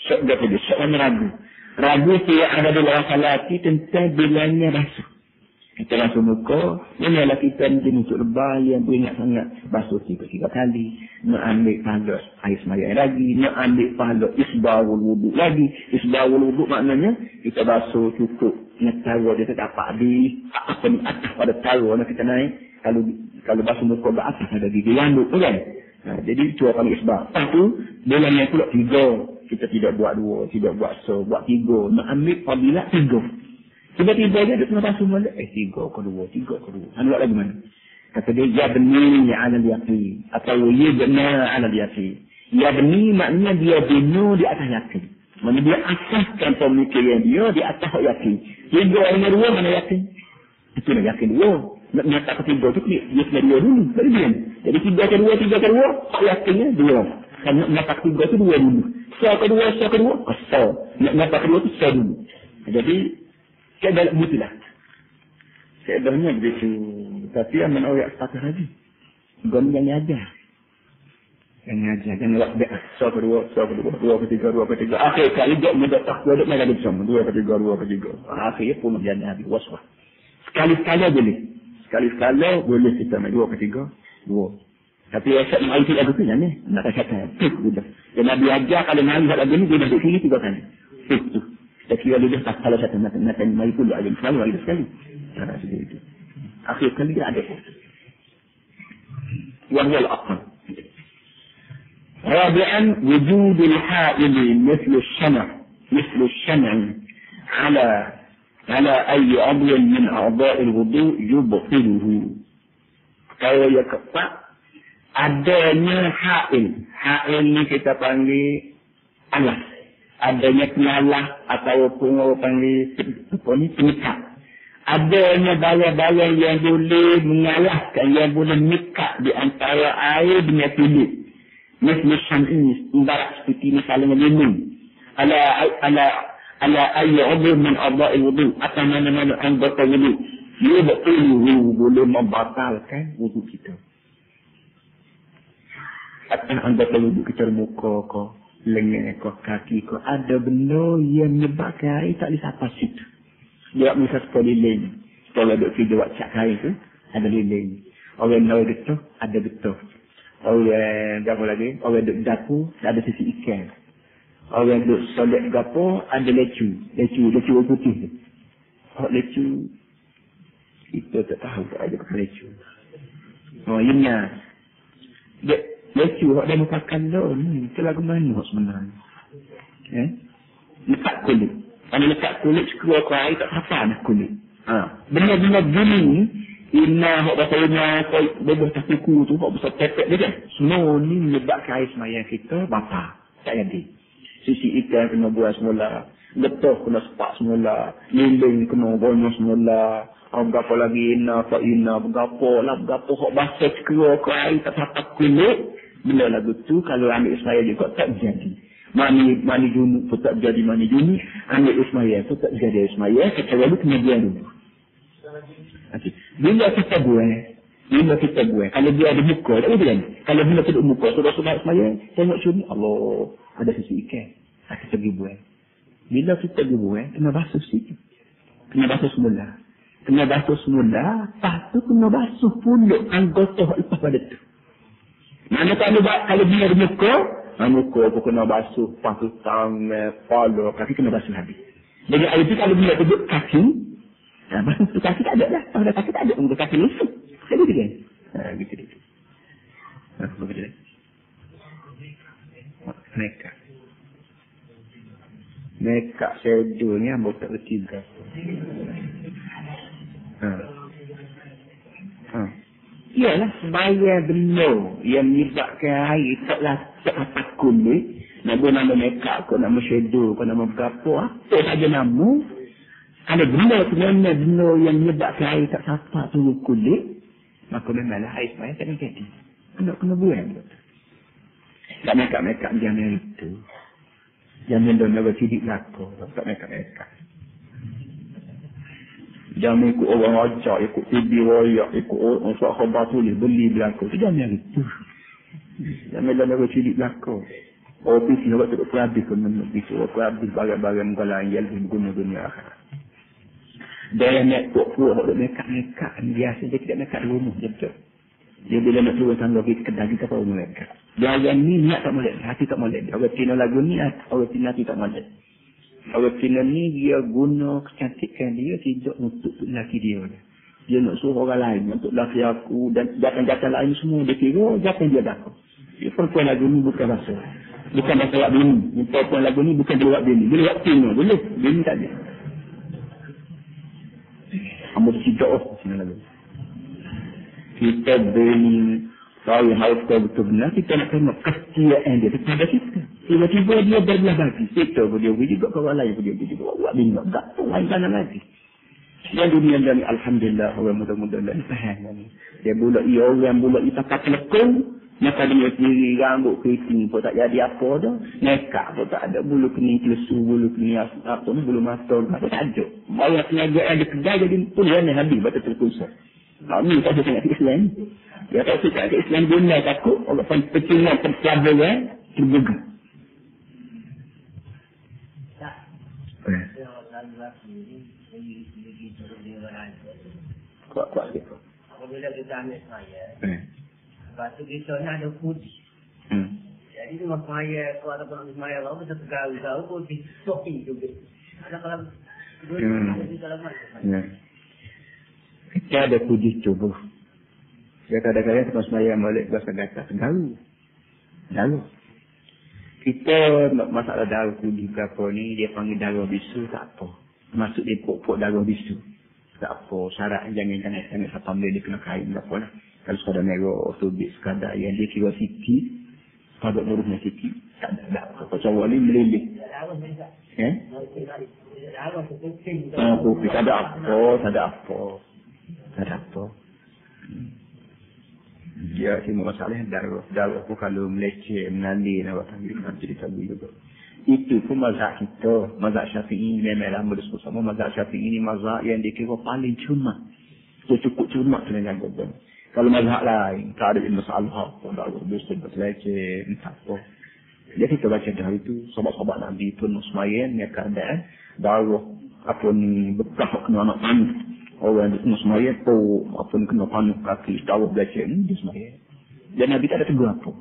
syok dah pilih, syok mana ragu dia ada di dalam salati tentang bilangnya basuh. Kita basuh muka, inilah kita ni untuk lebay yang beringat sangat basuh 3 kali, nak ambil pahala air sembahyang lagi, nak ambil pahala isbahul wuduk lagi. Isbahul wuduk maknanya kita basuh cukup nak taruh dia tak apa di apa ni atas pada taruh nak kita naik. Kalau basuh muka ke atas ada gigi wanduk tu kan. Jadi itu akan isbah. Lepas tu bilangnya pula 3. Kita tidak buat 2, tidak buat buat 3. Nak ambil fadilah 3. Tiba-tiba dia kena basuh balik. 3 ke 2. Anda buat lagu mana? Kata dia, yabni ala al-yaqin. Atau yabna ala al-yaqin. Yabni maknanya dia bina di atas yakin. Maksudnya dia asaskan pemikiran dia di atas yakin. 3 dengan 2 mana yakin? Itu nak yakin 2. Nak nyata ketiga tu, dia kena 2 dulu. Jadi dia. Jadi 3 ke 2, 3 ke 2. Tak yakinnya 2. Kan nak nyata ketiga tu 2 dulu. Sa kedua. Nak nyata kedua tu sa dulu. Jadi, saya dah begitu lah. Seadanya begitu. Tapi aman orang sepatah lagi. Gom yang ajar. Yang ajar. Jangan buat baik. So kedua. 2 ke 3. Akhir kali dia mudah tak. Dia main lagi bersama. 2 ke 3. Akhirnya pun berjalan habis. Waswah. Sekali-sekala boleh. Sekali-sekala boleh kita main 2 ke 3. 2. Tapi esok nak ikut lagu tu yang ni. Nak kata. Yang Nabi ajar kalau nak lihat lagu ni. Dia duduk sini 3 kali. Itu. Tapi kalau dia tak salah satu nak mari pun ada selalu ada sekali. Cara seperti itu. Akhir kali dia ada. Wahwal aqal. Rabi'an wujudul ha'ili mislu syam'i ala ayyi 'udwin min a'dha'il wudu' yubtiluhu. Kalau yang keempat adanya ha'il. Ha'il ni kita panggil alas. Adanya pengalah ataupun orang panggil pengikat. Adanya barang-barang yang boleh mengalahkan, yang boleh mengikat di antara air dengan kulit. Misal ini, ibarat seperti misalnya minum. Ala ayyi 'udwin min a'dha'il wudu', atau mana-mana anggota wudu'. Dia betul boleh membatalkan wudu kita. Atau anggota wudu kita muka ke, lengan ke, kaki ke, ada benda yang menyebabkan air tak boleh sampai situ. Dia misal seperti lilin. Kalau duduk video WhatsApp air tu, ada lilin. Orang nak getah, ada getah. Orang apa lagi? Orang duduk dapur, ada sisi ikan. Orang duduk solat gapo, ada lecu putih tu. Lecu, kita tak tahu tak ada lecu. Ini lecu hak dia makan dah ni. Itu lagu mana sebenarnya? Lekat kulit. Kalau lekat kulit keluar ke air tak apa nak kulit. Benda-benda gini ina hak bahasanya bebas tak kuku tu hak besar tepek dia kan. Semua ni menyebabkan air semayang kita batal. Tak jadi. Sisi ikan kena buat semula. Getah kena sepak semula. Lilin kena bonus semula. Berapa lagi berapa hak bahasa keluar ke air tak apa kulit. Benda lagu tu kalau ambil Ismail juga tak jadi. Mani junub pun tak jadi mani junub. Ambil Ismail pun tak jadi Ismail. Kita lalu kena dia dulu. Bila kita buat. Kalau dia ada muka, tak boleh kan? Kalau bila kita muka, sudah Ismail, tengok sini, Allah, ada sisi ikan. Kita pergi buat. Bila kita buang, kena basuh situ. Kena basuh semula. Kena basuh semula, lepas tu kena basuh pulut anggota lepas pada tu. Mana kalau dia ada muka pun kena basuh, lepas tu tangan, kepala, kaki kena basuh habis. Jadi air tu kalau dia duduk kaki, basuh tu kaki tak ada dah. Kalau kaki tak ada, untuk kaki lusuh. Jadi dia kan? Gitu dia. Begitu dia. Nekak shadow ni ambok tak reti berapa. Iyalah, bayar benar yang menyebabkan air taklah tak kulit. Nama nekak kau, nama shadow kau, nama berapa, apa saja nama. Ada benar yang menyebabkan air tak sapak turun kulit, maka memanglah air semaya tak akan jadi. Kena buang. Tak nekak-nekak jangan itu. Jangan dia nak sidik lakor. Tak nekak-nekak. Jangan ikut orang ajak, ikut TV royak, ikut orang suat khabar tulis, beli belakor. Jangan itu. Jangan dia nak sidik lakor. Orang pisih nak tak perhabis pun menuk pisih. Orang perhabis barang-barang muka lain yang lebih berguna dunia akhirat. Dia nak puak-puak, dia nekak-nekak. Biasa dia tidak nekak rumah. Dia betul. Dia bila nak turun tangga pergi kedai kita tahu mereka. Dia yang ni niat tak boleh, hati tak boleh. Orang Cina lagu ni, orang Cina hati tak boleh. Orang Cina ni dia guna kecantikan dia tidak untuk lelaki dia. Dia nak suruh orang lain untuk lelaki aku dan jatan-jatan lain semua dia kira jatan dia dah. Dia perempuan lagu ni bukan bahasa. Bukan bahasa wak bini. Perempuan lagu ni bukan dia wak bini. Boleh wak Cina, boleh. Bini tak ada. Kamu tidak Cina lagu. Kita beri tahu hal kita betul benar, kita nak tengok kesetiaan dia kepada kita. Tiba-tiba dia berbelah bagi. Kita pun dia juga ke orang lain pun dia juga. Buat bingung. Tak tahu lain sana lagi. Yang dunia ni alhamdulillah orang mudah-mudahan faham. Dia bulat orang bulat kita kat lekung. Maka dia sendiri rambut keriting pun tak jadi apa dah. Nekak pun tak ada. Bulu kening kelesu, bulu kening apa ni, bulu mata. Tak ada. Banyak penyagaan dia kedai jadi pun yang habis. Baca terkusah. Ni tak ada sangat Islam. Dia tak suka ke Islam dunia takut. Orang pecinan tercabar kan. Terbuka. Kuat-kuat dia. Apabila kita ambil semaya. Lepas tu kita ni ada kudi. Jadi tu mak semaya. Kalau ada pun ambil semaya. Kalau kita tegal-tegal pun di stopping juga. Ada kalau kita ada puji tubuh. Dia kadang-kadang kita semayang balik bahasa kata garu. Kita masalah darah puji berapa ni, dia panggil darah bisu, tak apa. Masuk dia pokok darah bisu. Tak apa, syarat jangan siapa ambil dia kena kain, tak apa lah. Kalau sekadar merah, tubik sekadar yang dia kira sikit, pada muruhnya sikit, tak ada. Kalau cawak ni meleleh. Tak ada apa. Dia semua masalah darah pun kalau meleceh, menali, nak panggil nanti ditabu juga. Itu pun mazhab kita, mazhab Syafi'i memanglah berdiskus sama mazhab Syafi'i ini mazhab yang dikira paling cuma. Dia cukup cuma dengan jawapan. Kalau mazhab lain, tak ada masalah, darah besar meleceh, entah apa. Jadi kita baca dah itu, sahabat-sahabat Nabi pun semayan, yang keadaan darah apa ni bekas kena anak panik. Orang yang semaya tu apa ni kena panik kaki, darah belajar ni dia semaya. Dan Nabi tak ada tegur apa.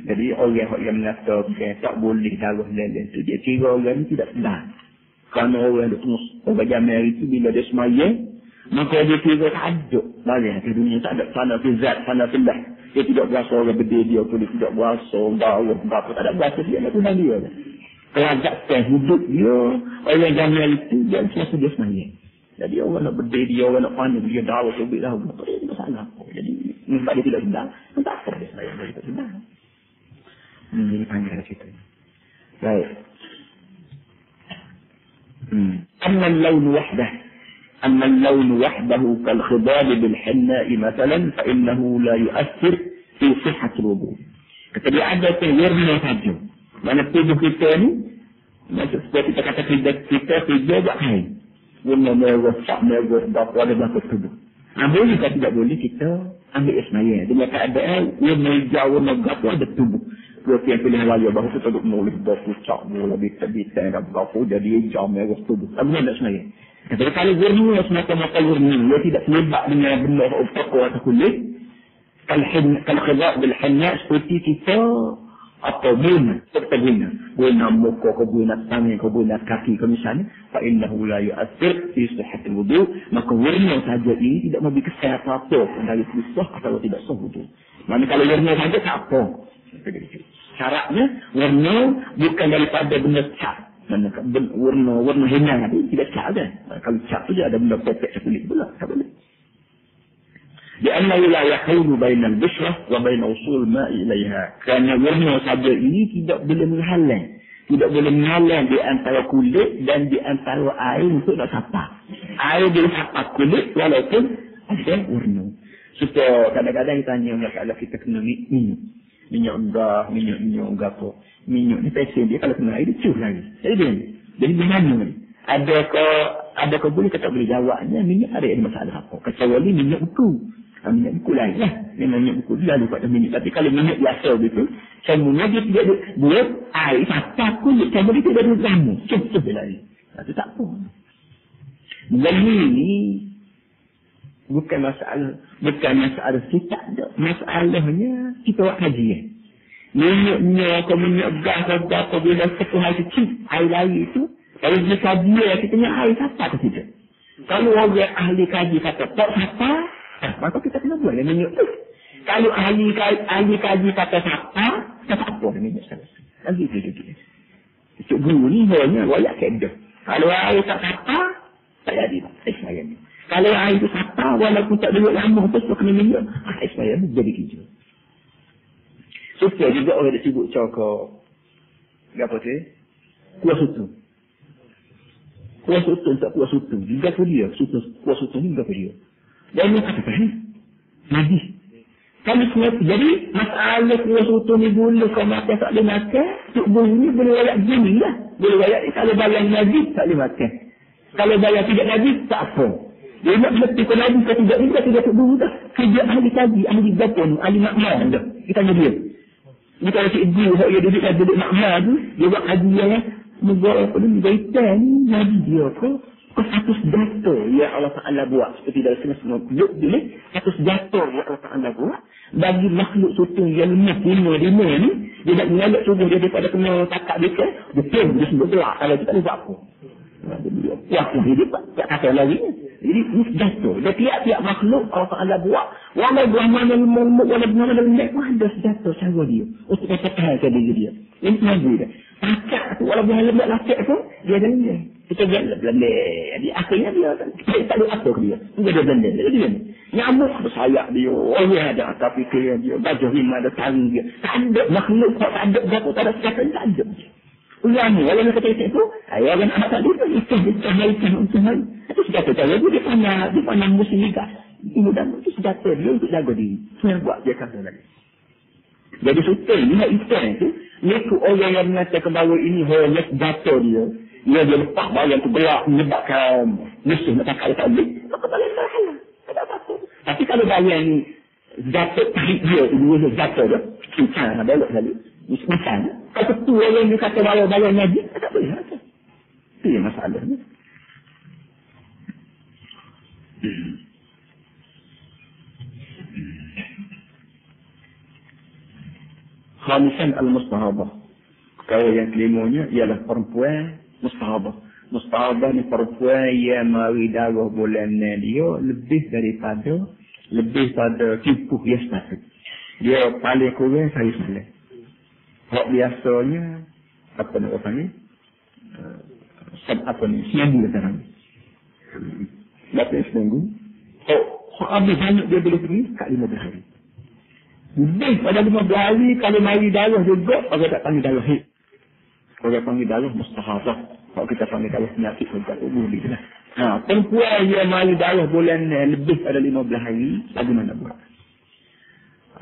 Jadi orang yang mengatakan tak boleh darah lain tu, dia kira orang ni tidak sedar. Kerana orang yang terus orang Jamil itu bila dia semaya, maka dia kira tak ada. Balik di dunia tak ada tanah fizat, tanah filah. Dia tidak berasa orang berdiri, dia pun tidak berasa darah, apa tak ada berasa dia nak Tuhan dia. Kelagakkan hidup dia, orang Jamil itu dia semasa dia semaya. Jadi orang nak berdiri, orang nak panik, dia darah sobik dah. Apa dia tidak salah. Jadi sebab dia tidak sedar, tak apa dia semaya, dia tidak sedar. Ini panjang cerita. Baik. أما اللون وحده كالخضاب بالحناء مثلا فإنه لا يؤثر في صحة الوضوء. Kata dia ada warna saja. Mana tubuh kita ni, seperti kita kata kita buat kain. Warna merah, tak merah, ada belakang tubuh. Boleh kita tidak boleh kita ambil ismaya. Dengan keadaan warna hijau, warna berapa ada tubuh. Protein pilihan raya baru tu tak nulis berpucak mula bintang-bintang dan berapa jadi jam merah tubuh. Tak boleh nak sebenarnya. Tapi kalau warna semata-mata warna, dia tidak terlibat dengan benda opako atau kulit. Kalau khidab bil-hanya seperti kita atau guna, serta guna muka ke guna tangan ke guna kaki ke misalnya, fa'innahu la yu'athir fi sihhatil wudu, maka warna saja ini tidak memberi kesan apa-apa dari sah atau tidak sah wudu. Mana kalau warna saja tak apa. Syaratnya warna bukan daripada benda cat. Warna henang itu tidak cat ada. Kalau cat tu dia ada benda protek kulit pula, tak boleh. Kerana la yahulu bainal bishrah wa bain usul ma'i ilaiha. Kerana warna saja ini tidak boleh menghalang. Tidak boleh menghalang di antara kulit dan di antara air untuk nak sapak. Air boleh sapak kulit walaupun ada warna. Supaya kadang-kadang kita tanya masalah kita kena minyak. Minyak enggak, minyak apa. Minyak ni pesen dia kalau kena air dia cuh lagi. Jadi bagaimana ni? Adakah boleh kata boleh jawabnya minyak ada masalah apa? Kecuali minyak buku. Minyak buku lain lah. Minyak buku dia lalu pada minyak. Tapi kalau minyak biasa begitu, semuanya dia tidak ada buat air sapak kulit. Sama dia tidak ada jamu. Cuh dia lagi. Itu tak apa. Jadi ni bukan masalah kita ada. Masalahnya kita buat kajian. Minyaknya atau minyak gas atau apa bila satu hari kecil air lain itu kalau dia kajian kita punya air siapa ke kita. Kalau orang ahli kaji kata tak siapa, maka kita kena buat minyak tu. Kalau ahli kaji kata siapa, tak apa minyak salah. Lagi dia. Cuk guru ni hanya royak kedah. Kalau air tak siapa, tak jadi tak sembahyang. Kalau air itu siapa walaupun tak duduk lama terus kena minyak, sembahyang jadi kerja. Supaya juga orang dia sibuk cakap apa tu? Kuah sutu. Kuah sutu tak kuah sutu. Juga tu dia. Kuah sutu ni juga tu dia. Dan dia kata Nabi. Kami semua jadi masalah kuah sutu ni dulu kau makan tak boleh makan. Tuk bulu ni boleh rayak gini lah. Boleh rayak kalau bayar Nabi tak boleh makan. Kalau bayar tidak Nabi tak apa. Dia nak bukti ke Nabi ke tidak ni tidak tuk bulu dah. Kerja ahli kaji, ahli gapun, ahli makmah dah. Kita tanya dia. Ni kalau cikgu dia duduk makmah tu, dia buat kajian ya. Membuat apa ni, berkaitan ni, Nabi dia ke status data yang Allah Ta'ala buat. Seperti dalam semua duduk ni, status data yang Allah Ta'ala buat. Bagi makhluk sutung yang lemah, 5 ni, dia nak mengalak tubuh dia daripada kena takak dia, betul, dia sebut gelap. Kalau kita ni buat apa? Wah, dia tak kata lagi. Jadi, ini jatuh. Dan tiap-tiap makhluk Allah Ta'ala buat. Walaupun mana lemuk, walaupun mana lembek, ada jatuh cara dia. Untuk kata-kata ke diri dia. Ini Nabi dia. Takak tu, walaupun lembek lakik tu, dia ada lembek. Kita jalan lembek. Jadi, akhirnya dia, kita tak ada apa ke dia. Dia ada lembek. Jadi, dia nyamuk bersayak dia. Orang ada atas fikiran dia. Gajah rimah ada taring dia. Tak ada makhluk, tak ada berapa, tak ada sekatan, tak ada. Ulang ni, kalau nak kata itu, ayah dan anak tadi pun itu hari. Itu senjata cara dia pandang musim nikah. Mudah itu senjata dia untuk jaga diri. Itu yang buat dia kata lagi. Jadi sultan ni, ikan itu, ni tu orang yang mengatakan bahawa ini hanya senjata dia. Dia lepas bahawa tu gelap menyebabkan musuh nak takak dia tak boleh. Maka tak boleh salah. Tak ada apa-apa. Tapi kalau bayang ni, senjata tarik dia, dua senjata dia, kita belok sekali. Misalnya, kalau tu orang yang kata bawa-bawa Nabi, tak boleh rasa. Itu yang masalahnya. Khamisan al-mustahabah. Perkara yang kelimanya ialah perempuan mustahabah. Mustahabah ni perempuan yang mari darah bulan dia lebih pada tipuh yang sepatut. Dia paling kurang saya sebelah. Hak biasanya apa nak panggil? Seminggu sekarang. Lepas seminggu. Hak habis banyak dia boleh pergi kat 15 hari. Lebih pada 15 hari kalau mari darah juga orang tak panggil darah haid. Orang panggil darah mustahabah. Kalau kita panggil darah penyakit juga boleh lah. Perempuan yang mari darah bulan lebih pada 15 hari bagaimana buat?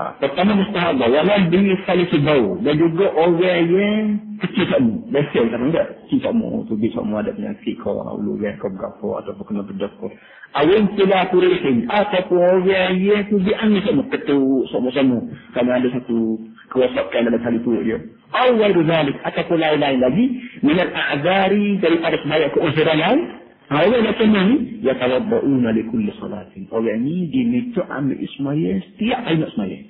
Pertama mustahabah, walau beri sekali sebau. Dan juga orang yang kecil kamu. Biasa kan enggak? Kecil kamu, tu bisa kamu ada penyakit kau, ulu yang kau berapa, ataupun kena bedak kau. Awin sila kurisin, ataupun orang yang tu diangin sama ketuk sama-sama. Kalau ada satu kerosakan dalam kali turut dia. Awal dzalik ataupun lain-lain lagi minal a'dzari daripada sembahyang keuzuran lain. Orang macam ni ya tawadduuna li kulli salatin. Orang ni diminta ambil sembahyang setiap kali nak sembahyang.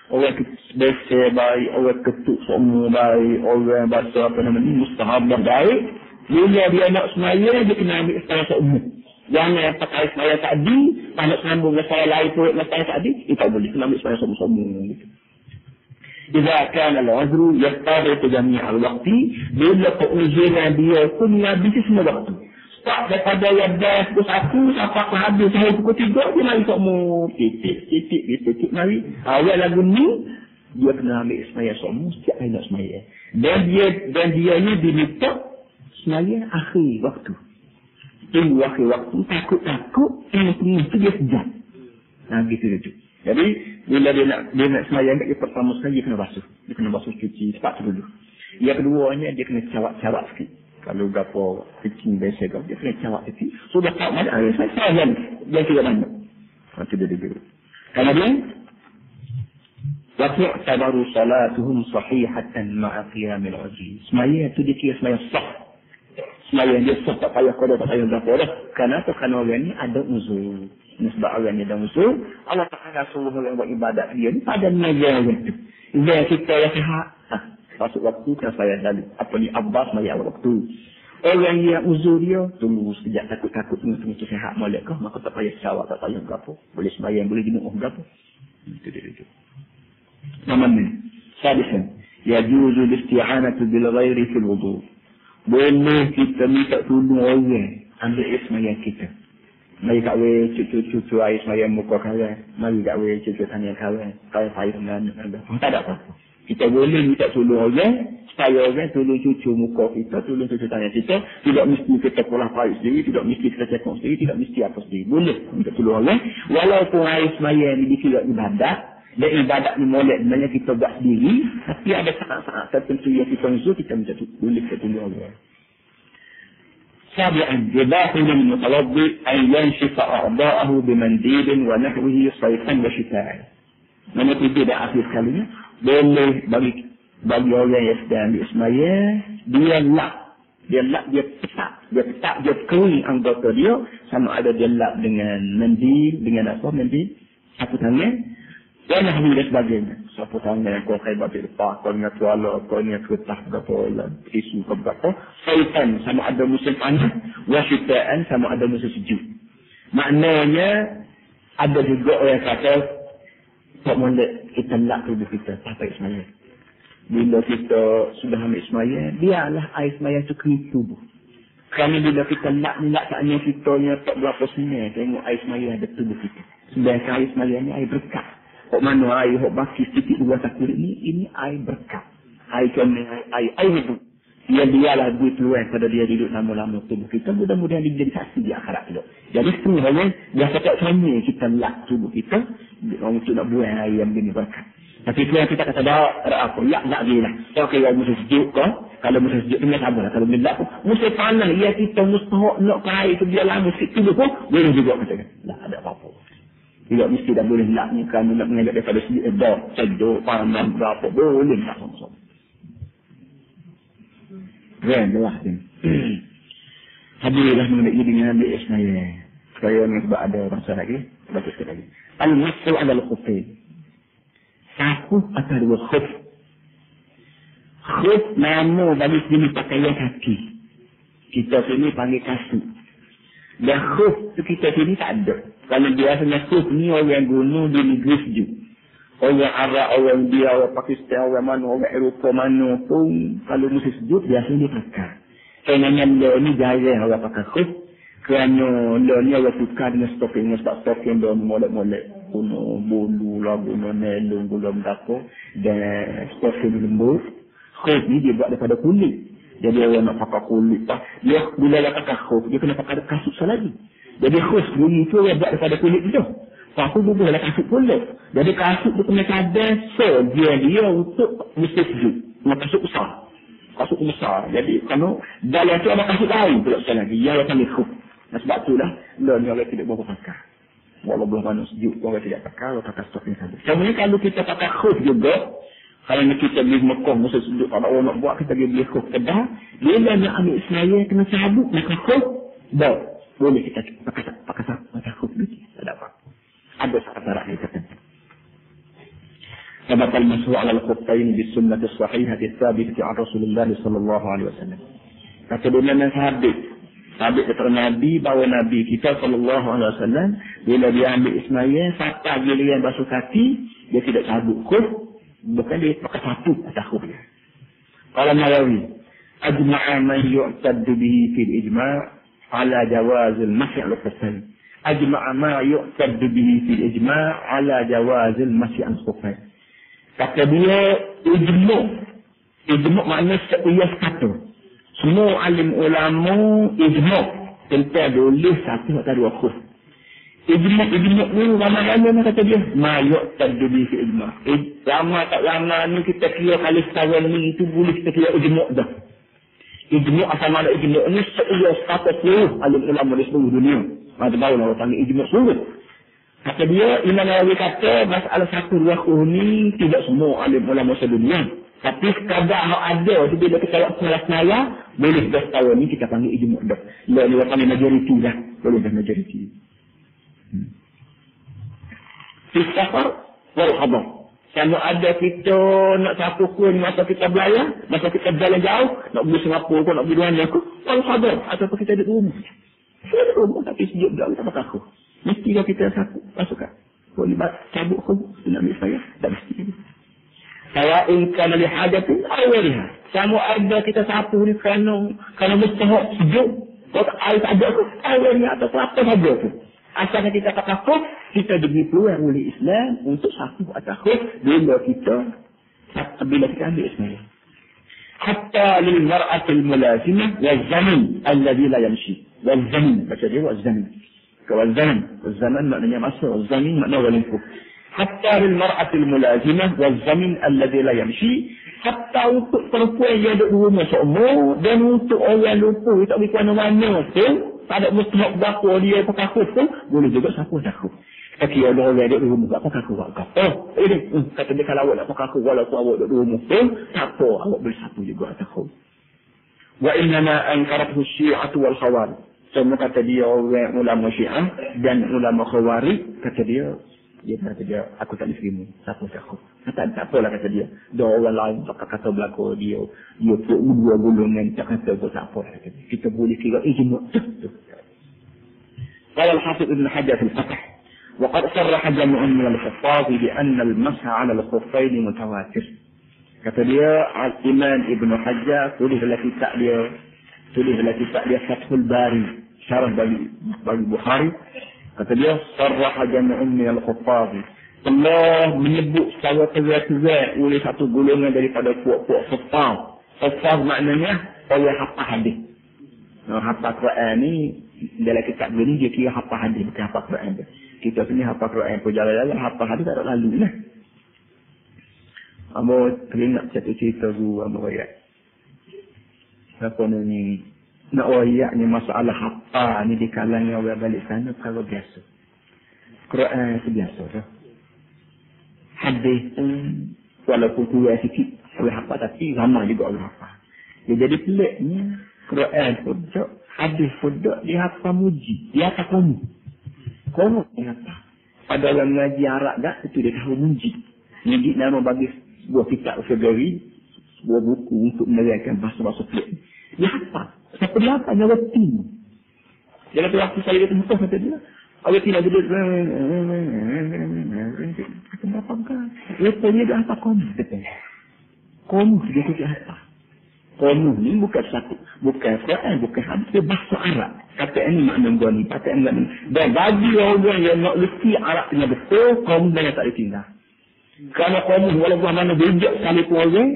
Orang biasa baik, orang ketuk semua baik, orang bahasa apa nama ni mustahabah baik. Bila dia nak sembahyang dia kena ambil secara seumur. Jangan pakai sembahyang tadi, nak sambung dengan saya lain turut dengan saya tadi, itu tak boleh. Kena ambil sembahyang semua-semua gitu. Jika kana al-'udhru yastaghriqu jami' al-waqti, bila keuzuran dia pun menghabisi semua waktu. Start daripada yang dah pukul 1 sampai ke habis sampai pukul 3 dia mari semua titik mari. Awal lagu ni dia kena ambil sembahyang semua setiap kali nak sembahyang. Dan dia ni diminta sembahyang akhir waktu. Tunggu akhir waktu takut itu dia sejak. Nah gitu tu. Jadi bila dia nak sembahyang dia pertama sekali dia kena basuh. Dia kena basuh cuci sepatu dulu. Yang keduanya dia kena cawak sikit. Kalau gapo kecil biasa kau dia kena cawak sikit. Sudah tak ada saya yang tidak banyak. Macam dia. Kemudian waktu tabaru salatuhum sahihatan ma'a qiyamil ajri. Sembahyang tu dia kira sembahyang sah. Sembahyang dia sah tak payah qada tak payah gapo dah. Kenapa? Kerana orang ni ada uzur. Sebab orang ni ada uzur, Allah Taala suruh orang buat ibadat dia ni pada meja itu. Bila kita yang sihat, masuk waktu kan saya lalu. Apa ni Abbas mari awal waktu. Orang yang uzur dia tunggu sekejap takut tunggu sihat molek kah maka tak payah cawak tak payah gapo. Boleh sembahyang boleh jenuh gapo. Itu dia. Namanya sadisan yajuzu isti'anatu bil ghairi fil wudu. Boleh kita minta tolong orang ambil sembahyang kita. Mari kat we cucu air sembahyang muka kawan. Mari kat we cucu tanya kawan. Kawan saya dengan tak ada apa-apa. Kita boleh minta tolong orang supaya orang tolong cucu muka kita, tolong cucu tanya kita. Tidak mesti kita polah parit sendiri, tidak mesti kita cekok sendiri, tidak mesti apa sendiri. Boleh minta tolong orang. Walaupun air sembahyang ni dikira ibadat, dan ibadat ni molek sebenarnya kita buat sendiri, tapi ada saat-saat tertentu yang kita usul, kita minta boleh kita tolong orang. سابعا يباح للمتوضئ أن ينشف أعضاءه بمنديل ونحوه صيفا وشتاء. Mana tidak akhir kalinya boleh bagi orang yang sedang sembahyang dia petak dia kering anggota dia sama ada dia lap dengan mendil dengan apa mendil sapu tangan dan dan sebagainya. Sapu tangan kau kaya batik lepas kau dengan tuala kau dengan kertas berapa isu kau berapa syaitan sama ada musim panas wasyitaan sama ada musim sejuk. Maknanya ada juga orang kata tak boleh kita lap tubuh kita sampai sembahyang. Bila kita sudah ambil sembahyang biarlah air sembahyang tu kering tubuh. Kerana bila kita lap tak hanya kita yang tak berapa senyap tengok air sembahyang ada tubuh kita. Sedangkan air sembahyang ni air berkat. Hok mana air, hok baki sedikit dua kulit ni, ini air berkat. Air kena, air hidup. Biarlah duit keluar pada dia duduk lama-lama tubuh kita. Mudah-mudahan dia jadi saksi di akhirat tu. Jadi sebenarnya, biasa tak sama kita lap tubuh kita, untuk nak buang air yang begini berkat. Tapi kalau kita kata, ada apa? Ya, tak boleh lah. Kalau musim sejuk kau, kalau musim sejuk, dengan sabar lah. Kalau bila pun, musim panas, ya kita mustahak nak ke air tu, biar lama sikit tubuh pun, boleh juga katakan. Tak ada apa-apa. Tidak mesti tak boleh nak ni kerana nak mengelak daripada segi edak, cedok, panas, berapa, boleh tak sama-sama. Rendah ni. Hadirlah mengenai ini dengan ambil sembahyang. Supaya ni sebab ada masa lagi, baca sekali lagi. Al-Masru adalah khufin. Satu atau dua khuf. Khuf nama bagi jenis pakaian kaki. Kita sini panggil kasut. Dan khuf tu kita sini tak ada. Kalau biasanya khuf ni orang guna di negeri sejuk. Orang Arab, orang India, orang Pakistan, orang mana, orang Eropah mana pun. Kalau musim sejuk biasanya dia pakai. Kerana dia ni jarang orang pakai khuf. Kerana dia ni orang tukar dengan stocking. Sebab stocking dia molek-molek. Guna bulu lah, guna nelung, guna berapa. Dan stocking lembut. Khuf ni dia buat daripada kulit. Jadi orang nak pakai kulit lah. Dia bila dia pakai khuf, dia kena pakai kasut lagi. Jadi khuf bunyi tu dia buat daripada kulit tu. Aku bubuh lah kasut kulit. Jadi kasut tu kena kadang dia untuk musim sejuk. Dengan kasut besar. Kasut besar. Jadi kalau dalam tu ada kasut lain pula sekali lagi. Yang akan khuf. Nah sebab tu lah, ni orang tidak boleh pakai. Walaupun mana sejuk, orang tidak pakai, orang pakai stocking saja. Sebenarnya kalau kita pakai khuf juga, Kalau kita beli Mekah, masa sudut tak ada orang nak buat, kita pergi beli khuf Kedah. Bila nak ambil semaya, kena cabut, maka khuf, dah. Boleh kita pakai khuf ni. Tak ada apa. Ada syarat-syarat ni tertentu. Sebab al-mashu' ala al-khuffain bis-sunnah as-sahihah as-sabitah an Rasulullah sallallahu alaihi wasallam. Kata dunia sahabat daripada Nabi, bahawa Nabi kita sallallahu alaihi wasallam bila dia ambil ismaya, sampai giliran basuh kaki, dia tidak cabut khuf, bukan dia pakai satu atas khuf dia. Qala Nawawi, ajma'a man yu'taddu bihi fil ijma' ala jawaz al-mashy' al-khuffain. Ajma'a ma yu'taddu bihi fil ijma' ala jawaz al-mashy' al-khuffain. Kata dia ijma' maknanya seuyas kata. Semua alim ulama ijma' tentang boleh satu atau dua khuf. Ijma' ni ramai-ramai kata dia. Ma yu'taddu bihi fil ijma'. Lama tak lama ni kita kira kali setahun ni itu boleh kita kira ijma' dah. Ijma' asal mana ijma' ni seuyas kata seluruh alim ulama di seluruh dunia. Maka baru orang panggil ijma' seluruh. Kata dia, Imam Nawawi kata, masalah satu dua khuf ni tidak semua alim ulama sedunia. Tapi sekadar ada, bila kita buat senaya, boleh dah setahun ni kita panggil ijma' dah. Dia panggil majoriti dah. Boleh dah majoriti. Di safar, wal hadar. Sama ada kita nak sapu kun masa kita belayar, masa kita berjalan jauh, nak pergi Singapura pun, nak pergi mana aku, wal hadar. Ataupun kita ada di rumah. Kita ada rumah tapi sejuk jauh, tak pakai aku. Mestilah kita sapu, masukkan. Boleh cabut khuf, nak ambil saya, tak mesti. Saya ingkar dari hajatin awalnya. Sama ada kita sapu ni kerana mustahak sejuk. Kalau air tak ada tu, awalnya atau apa saja tu. Asalnya kita pakai khuf, kita diberi peluang oleh Islam untuk sapu atas khuf bila kita ambil Islam. Hatta lil mar'atil mulazimah wal zaman alladhi la yamshi. Wal zaman, baca dia wal zaman. Wal zaman maknanya masa, wal zaman maknanya walimpuh. Hatta lil mar'atil mulazimah wal zaman alladhi la yamshi. Hatta untuk perempuan yang duduk di rumah seumur dan untuk orang lupa tak pergi mana-mana tu, tak ada mustahak berapa dia pakai khuf tu, boleh juga sapu atas khuf. Tapi ada orang duduk di rumah tak pakai khuf. Kata dia kalau awak nak pakai khuf walaupun awak duduk di rumah tu, tak apa, awak boleh sapu juga atas khuf. Wa innama ankarathu syi'atu wal khawarij. Semua kata dia orang ulama Syiah dan ulama Khawarij, kata dia aku tak diterima. Siapa aku? Tak apalah kata dia. Dua orang lain tak kata belakang dia pun dua golongan tak kata tu tak apa kata dia. Kita boleh kira ijma' tu. Qala al-Hafiz Ibn Hajar fil Fath wa qad sarraha jam'un min al-huffaz bi anna al-masha 'ala al-khuffayn mutawatir. Kata dia Al-Imam Ibn Hajar tulis dalam kitab dia Fathul Bari, syarah bagi Bukhari. Kata dia, sarraha jam'un min al-huffaz. Allah menyebut secara tegas-tegas oleh satu golongan daripada puak-puak huffaz. Huffaz maknanya orang hafal hadis. Hafal Quran ni dalam kitab ni dia kira hafal hadis, bukan hafal Quran dia. Kita sini hafal Quran pun jalan-jalan, hafal hadis tak ada lalu lah. Amo teringat satu cerita guru amo ayat. Apa ni nak wayak ni masalah hafal ni di kalangan orang balik sana perkara biasa. Quran itu biasa dah. Hadis walaupun kurang sikit orang hafal tapi ramai juga orang hafal. Dia jadi peliknya Quran pun tak, hadis pun tak, dia hafal muji. Dia hafal komu. Komu dia hafal. Pada orang mengaji Arab tak, itu dia tahu muji. Muji nama bagi sebuah kitab Februari, sebuah buku untuk menerangkan bahasa-bahasa pelik. Dia hafal. Siapa dia hafal? Dia reti. Dia kata waktu saya kata muka kata dia. Awak tidak duduk. Kata berapa kan? Rupanya dia hafal komu. Komu dia tu dia hafal. Komu ni bukan satu. Bukan Quran, bukan hadis. Dia bahasa Arab. Kata ini makna gua ni. Kata ini makna. Dan bagi orang yang nak leti Arab punya betul, komu dia tak ditinggal. Kerana komu walaupun mana bijak sekali pun orang,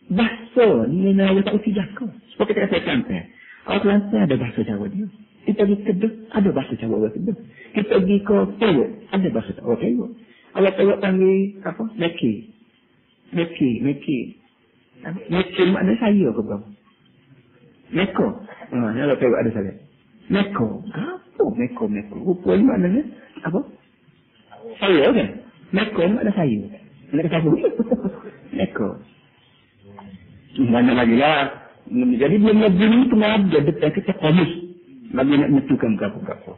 bahasa ni nak tak leti jaga. Seperti kita kata Kelantan. Orang Kelantan ada bahasa Jawa dia. Kita pergi Kedah, ada bahasa Jawa orang Kedah. Kita pergi ke Tewak, ada bahasa Jawa orang Tewak. Orang Tewak panggil apa? Meki. Meki makna saya ke bang? Meko. Kalau Tewak ada saya. Meko. Apa Meko? Rupanya maknanya apa? Saya kan? Meko makna saya. Nak kata apa? Ekor. Mana lagi lah. Jadi dia Nabi ni kena ada depan kita komis. Bagi nak menentukan berapa-berapa.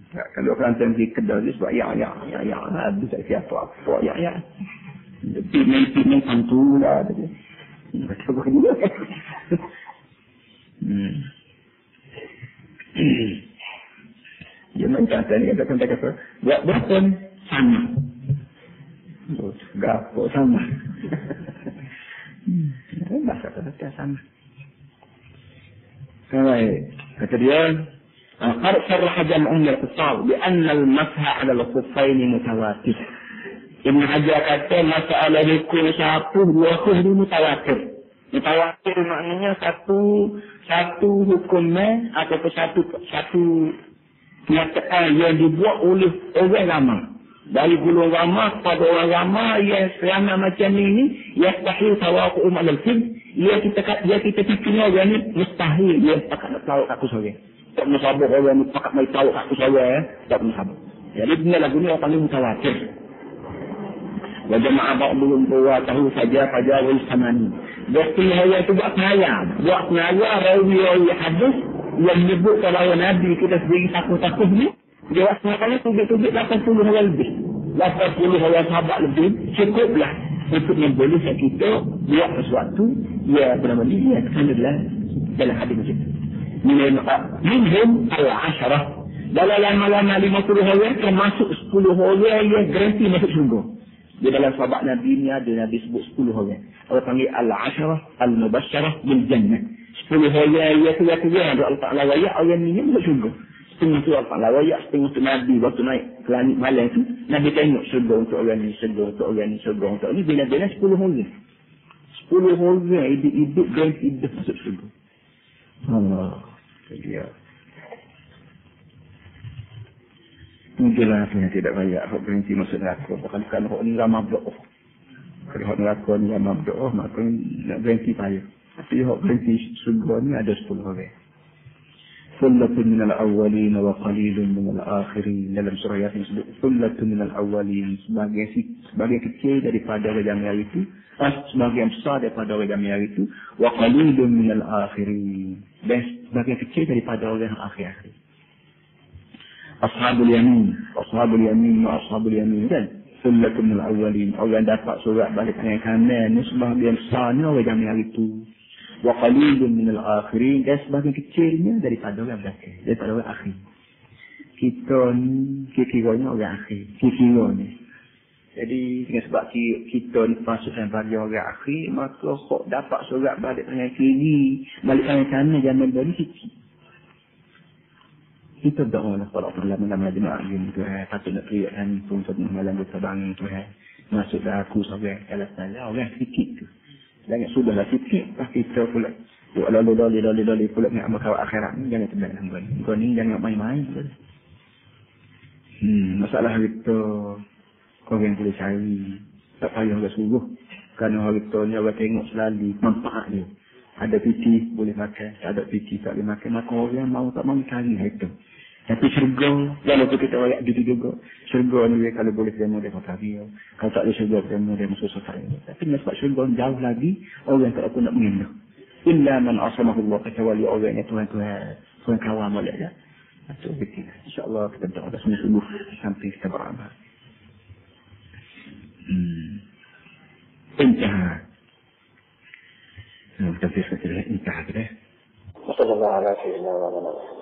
Kalau orang pergi kedai dia sebab ya. Habis tak siapa apa. Ya. Pimeng pantu lah. Macam begini. Dia macam ni kata buat berapa ni? Sama. Gapo sama. Bahasa kata sama. Kata dia, قد صرح جمع من الاقتصاد بأن المسح على الخفين متواتر. Ibn Hajar kata masalah hukum satu dua hukum mutawatir. Mutawatir maknanya satu hukumnya ataupun satu kenyataan yang dibuat oleh orang ramai. Dari golongan ramai kepada orang ramai yang ramai macam ini, yastahil tawaqqu ma'al al-fil. Dia kita fikirnya orang ni mustahil dia pakat nak tahu aku seorang. Tak musabah orang ni pakat mai tahu aku seorang, tak musabah. Jadi benda lagu ni orang paling mutawatir. Wa jama'a ba'dhum tahu saja wal samani. Jadi hanya tu buat penaya rawi hadis yang menyebut kalau Nabi kita sendiri takut ni. Dia rasanya tubik-tubik 80 orang lebih. 80 orang sahabat lebih. Cukuplah untuk memboleh kita buat sesuatu. Ya, bernama dia adalah dalam hadis macam itu. Minhum al-asharah. Dalam lama-lama 50 orang termasuk 10 orang yang garanti masuk syurga. Di dalam sahabat Nabi ni ada Nabi sebut 10 orang. Orang panggil al-asharah al-mubasyarah bil jannah. 10 orang yang kira-kira ada Allah Ta'ala wayak orang ni masuk syurga. Setengah tu Allah wayak, setengah tu Nabi waktu naik ke langit malam tu Nabi tengok syurga untuk orang ni, syurga untuk orang ni, syurga untuk orang ni. Bila-bila 10 orang. 10 orang hidup dan hidup masuk syurga. Allah. Dia. Mungkinlah yang tidak baik. Hak berhenti masuk neraka. Bahkan hak ni ramah berdoa. Kalau hak neraka ni ramah berdoa, maka nak berhenti payah. Tapi hak berhenti syurga ni ada 10 orang. Sullatun minal awwalin wa qalilun minal akhirin. Dalam surah Yasin sebut sullatun minal awwalin. Sebagian kecil daripada orang jamiah itu. Sebagian besar daripada orang jamiah itu. Wa qalilun minal akhirin. Dan sebagian kecil daripada orang yang akhir-akhir. Ashabul yamin wa ashabul yamin kan. Sullatun minal awwalin. Orang dapat surat balik dengan kanan. Sebagian besar ni orang jamiah itu. Wa qalilun minal akhirin. Dan sebagian kecilnya daripada orang belakang, daripada orang akhir. Kita ni kira-kiranya orang akhir, kira-kiranya. Jadi dengan sebab kita ni masuk dalam bahagian orang akhir, maka kok dapat surat balik tangan kiri, balik tangan kanan, jangan beri sikit. Kita doa lah kalau lama-lama jemaah ini Tuhan, patut nak teriakkan pun satu malam kita bangun Tuhan. Masuk dah aku seorang, kalau saya orang sikit tu. Jangan sudahlah sikit, tapi kita pula buat lalu pula dengan amal kawat akhirat ni, jangan terbang dengan kau ni, jangan main-main. Masalah kita, kau yang boleh cari, tak payah orang suruh. Kerana hari kita ni orang tengok selalu manfaat dia. Ada piti boleh makan, tak ada piti tak boleh makan, maka orang mau tak mau cari itu. Tapi syurga, walaupun kita rakyat gitu juga, syurga ni kalau boleh terima dia kata dia. Kalau tak ada syurga terima dia masuk surga. Tapi sebab syurga jauh lagi, orang tak aku nak mengindah. Illa man asamahullah, kecuali orang yang Tuhan kawal molek ya. Itu betul. InsyaAllah kita berdoa sungguh-sungguh sampai kita beramal. Intaha. Kita bisa intaha kita. Wassalamualaikum warahmatullahi wabarakatuh.